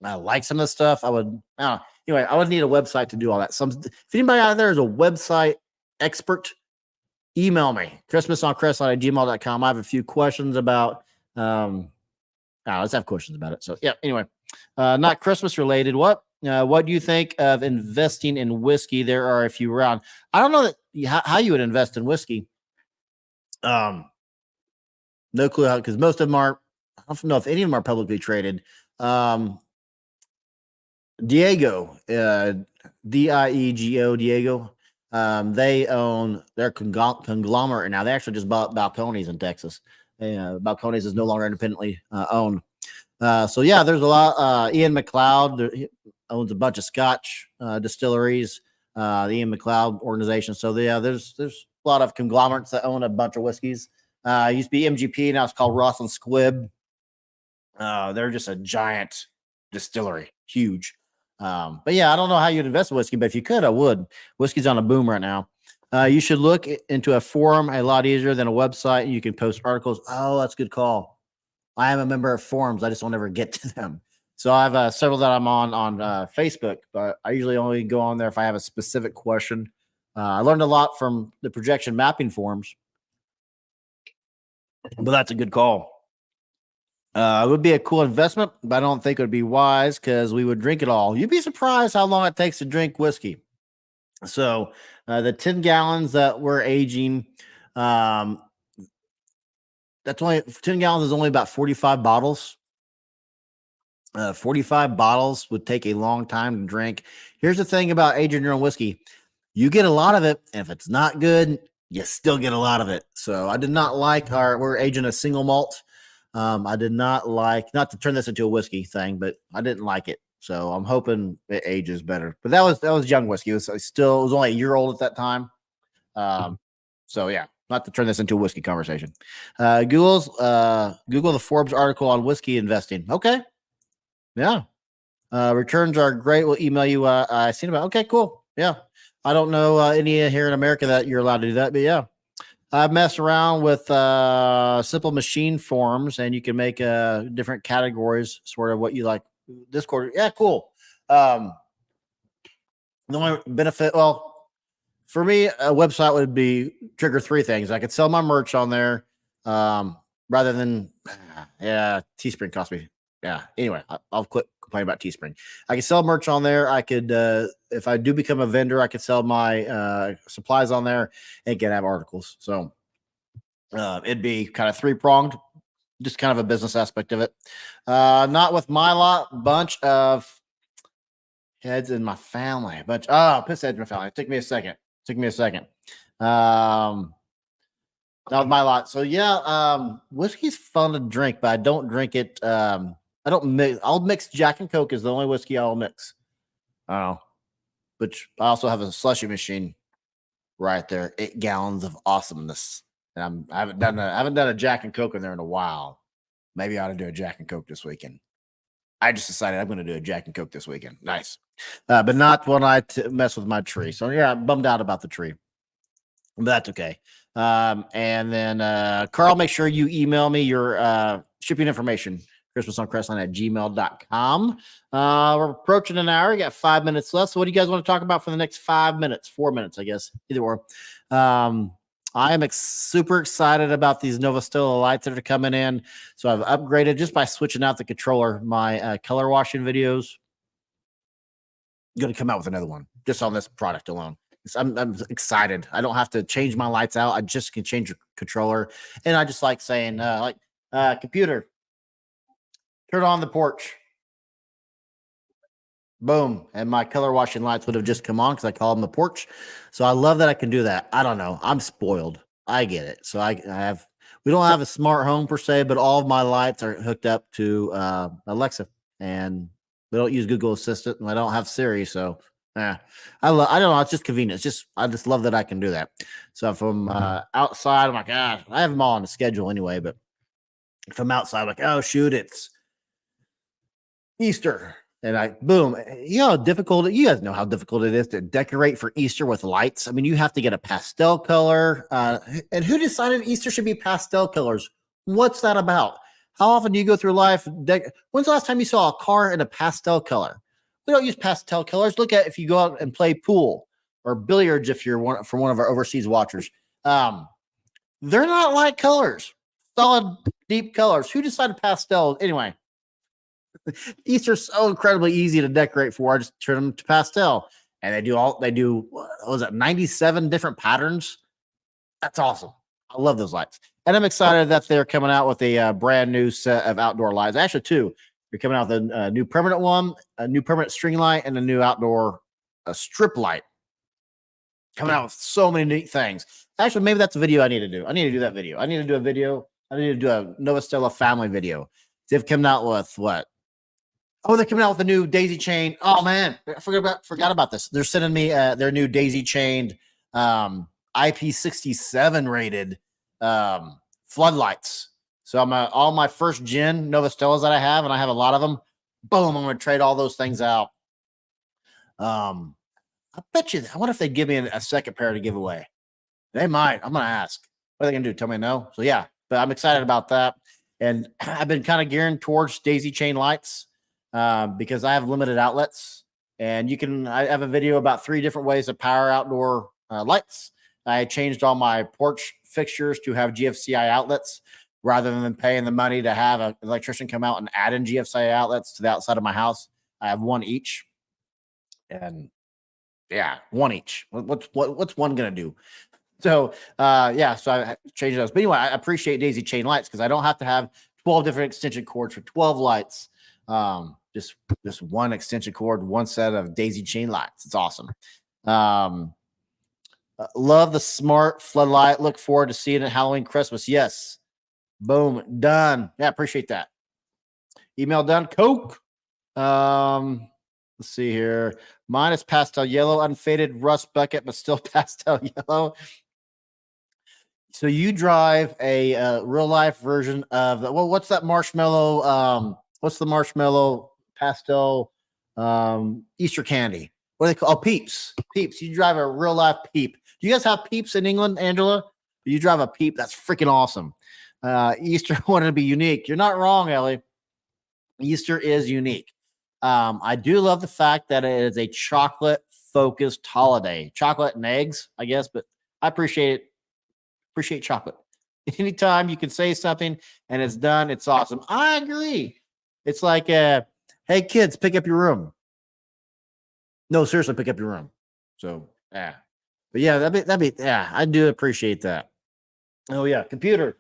I like some of the stuff. I would need a website to do all that. If anybody out there is a website expert, email me, christmasoncrestline@gmail.com. I have a few questions about, let's have questions about it. So yeah, anyway, not Christmas related. What do you think of investing in whiskey? There are a few around. I don't know how you would invest in whiskey. No clue how, because most of them are, I don't know if any of them are publicly traded. Diego, Diego, Diego. They own their conglomerate now. They actually just bought Balcones in Texas. Balcones is no longer independently owned. So yeah, there's a lot. Ian McLeod owns a bunch of Scotch distilleries. The Ian McLeod organization. So yeah, there's a lot of conglomerates that own a bunch of whiskeys. It used to be MGP, now it's called Ross and Squibb. They're just a giant distillery, huge. But yeah, I don't know how you'd invest in whiskey, but if you could, I would. Whiskey's on a boom right now. You should look into a forum a lot easier than a website. You can post articles. Oh, that's a good call. I am a member of forums. I just don't ever get to them. So I have several that I'm on Facebook, but I usually only go on there if I have a specific question. I learned a lot from the projection mapping forums, but that's a good call. It would be a cool investment, but I don't think it would be wise because we would drink it all. You'd be surprised how long it takes to drink whiskey. So the 10 gallons that we're aging, that's only 10 gallons is only about 45 bottles. 45 bottles would take a long time to drink. Here's the thing about aging your own whiskey. You get a lot of it, and if it's not good, you still get a lot of it. So I did not like we're aging a single malt. I did not like, not to turn this into a whiskey thing, but I didn't like it. So I'm hoping it ages better. But that was young whiskey. It was only a year old at that time. So yeah, not to turn this into a whiskey conversation. Google the Forbes article on whiskey investing. Okay. Yeah. Returns are great. We'll email you. I seen about. Okay, cool. Yeah. I don't know any here in America that you're allowed to do that, but yeah. I've messed around with simple machine forms, and you can make different categories, sort of what you like. Discord. Yeah, cool. The only benefit, well, for me, a website would be trigger three things. I could sell my merch on there, rather than, yeah, Teespring cost me. Yeah. Anyway, I'll quit complaining about Teespring. I could sell merch on there. I could, if I do become a vendor, I could sell my supplies on there and can have articles. So it'd be kind of three pronged, just kind of a business aspect of it. Not with my bunch of heads in my family, but piss heads in my family. It took me a second. That was my lot. So yeah, whiskey's fun to drink, but I don't drink it. I don't mix. I'll mix Jack and Coke is the only whiskey I'll mix. I don't know, but I also have a slushy machine right there, 8 gallons of awesomeness. And I haven't done a Jack and Coke in there in a while. Maybe I ought to do a Jack and Coke this weekend. I just decided I'm going to do a Jack and Coke this weekend. Nice, but not when I mess with my tree. So yeah, I'm bummed out about the tree, but that's okay. And then Carl, make sure you email me your shipping information. ChristmasOnCrestline@gmail.com. We're approaching an hour. We got 5 minutes left. So what do you guys want to talk about for the next 5 minutes? 4 minutes, I guess. Either or. I am super excited about these Novastella lights that are coming in. So I've upgraded just by switching out the controller. My color washing videos going to come out with another one just on this product alone. I'm excited. I don't have to change my lights out. I just can change the controller. And I just like saying, computer, turn on the porch. Boom. And my color washing lights would have just come on because I call them the porch. So I love that I can do that. I don't know. I'm spoiled. I get it. So we don't have a smart home per se, but all of my lights are hooked up to Alexa, and we don't use Google Assistant, and I don't have Siri. So I don't know. It's just convenient. I just love that I can do that. So from outside, I'm like, I have them all on the schedule anyway, but if I'm outside, I'm like, oh shoot, it's Easter. And boom, you know how difficult, you guys know how difficult it is to decorate for Easter with lights. I mean, you have to get a pastel color. And who decided Easter should be pastel colors? What's that about? How often do you go through life? When's the last time you saw a car in a pastel color? We don't use pastel colors. Look at if you go out and play pool or billiards, if you're from one of our overseas watchers. They're not light colors, solid, deep colors. Who decided pastels? Anyway, Easter's so incredibly easy to decorate for. I just turn them to pastel, and they do what was it, 97 different patterns. That's awesome. I love those lights, and I'm excited that they're coming out with a brand new set of outdoor lights. Actually, two. They're coming out with a new permanent one, a new permanent string light, and a new outdoor strip light. Coming out with so many neat things. Actually, maybe that's a video I need to do. I need to do that video. I need to do a video. I need to do a Novastella family video. They've come out with what? Oh, they're coming out with a new daisy chain. Oh man, I forgot about this. They're sending me their new daisy chained IP67 rated floodlights. So I'm all my first gen Novastellas that I have, and I have a lot of them. Boom, I'm going to trade all those things out. I bet you. I wonder if they give me a second pair to give away. They might. I'm going to ask. What are they going to do? Tell me no. So yeah, but I'm excited about that. And I've been kind of gearing towards daisy chain lights because I have limited outlets. And I have a video about 3 different ways to power outdoor lights. I changed all my porch fixtures to have GFCI outlets rather than paying the money to have an electrician come out and add in GFCI outlets to the outside of my house. I have one each. And yeah, one each. What's one going to do? So, so I changed those. But anyway, I appreciate daisy chain lights because I don't have to have 12 different extension cords for 12 lights. Just one extension cord, one set of daisy chain lights. It's awesome. Love the smart floodlight. Look forward to seeing it at Halloween, Christmas. Yes. Boom. Done. Yeah, appreciate that. Email done. Coke. Let's see here. Mine is pastel yellow, unfaded rust bucket, but still pastel yellow. So you drive a real life version of the, well, what's that marshmallow? What's the marshmallow pastel Easter candy? What do they call? Oh, Peeps. Peeps. You drive a real life Peep. Do you guys have Peeps in England, Angela? You drive a Peep. That's freaking awesome. Easter wanted to be unique. You're not wrong, Ellie. Easter is unique. I do love the fact that it is a chocolate focused holiday. Chocolate and eggs, I guess, but I appreciate it. Appreciate chocolate. Anytime you can say something and it's done, it's awesome. I agree. It's like, hey, kids, pick up your room. No, seriously, pick up your room. So, yeah. But yeah, that'd be, yeah, I do appreciate that. Oh, yeah. Computer,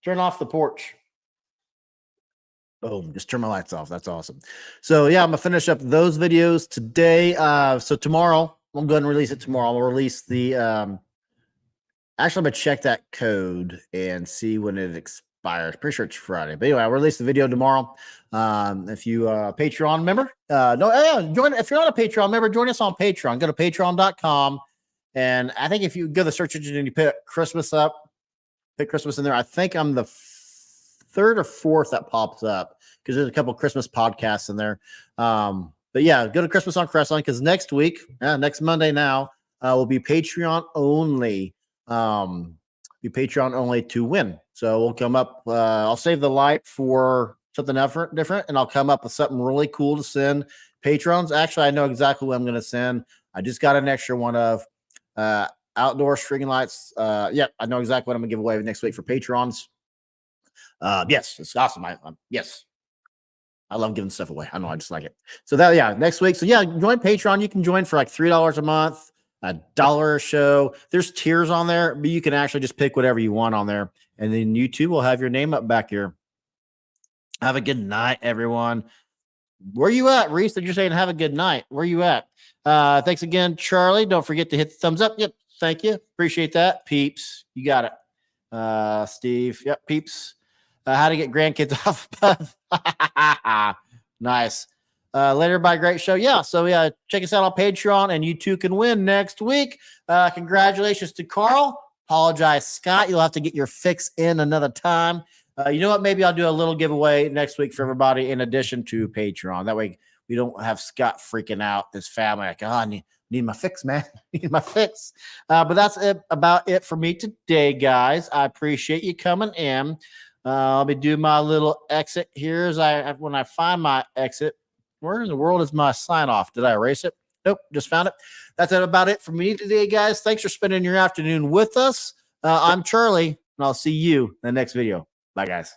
turn off the porch. Boom, just turn my lights off. That's awesome. So, yeah, I'm going to finish up those videos today. So, tomorrow, I'm going to release it tomorrow. I'll release the, actually, I'm going to check that code and see when it expires. Pretty sure it's Friday. But anyway, I'll release the video tomorrow. If you Patreon member, join. If you're not a Patreon member, join us on Patreon. Go to patreon.com. And I think if you go to the search engine and you put Christmas up, put Christmas in there, I think I'm the third or fourth that pops up because there's a couple Christmas podcasts in there. But yeah, go to Christmas on Crestline because next week, next Monday now, will be Patreon only. Be Patreon only to win. So we'll come up. I'll save the light for something different, and I'll come up with something really cool to send patrons. Actually, I know exactly what I'm going to send. I just got an extra one of outdoor string lights. Yeah, I know exactly what I'm going to give away next week for patrons. Yes, it's awesome. Yes, I love giving stuff away. I know, I just like it. So that, yeah, next week. So yeah, join Patreon. You can join for like $3 a month, $1 a show. There's tiers on there, but you can actually just pick whatever you want on there. And then YouTube will have your name up back here. Have a good night, everyone. Where you at, Reese? That you're saying have a good night. Where you at? Thanks again, Charlie. Don't forget to hit the thumbs up. Yep. Thank you. Appreciate that. Peeps. You got it. Steve. Yep. Peeps. How to get grandkids off. Nice. Later by great show. Yeah. So yeah, check us out on Patreon and you too can win next week. Congratulations to Carl. Apologize, Scott. You'll have to get your fix in another time. You know what? Maybe I'll do a little giveaway next week for everybody in addition to Patreon. That way we don't have Scott freaking out, his family. Like, oh, I need my fix, man. Need my fix. But that's about it for me today, guys. I appreciate you coming in. I'll be doing my little exit here when I find my exit. Where in the world is my sign off? Did I erase it? Nope, just found it. That's about it for me today, guys. Thanks for spending your afternoon with us. I'm Charlie, and I'll see you in the next video. Bye, guys.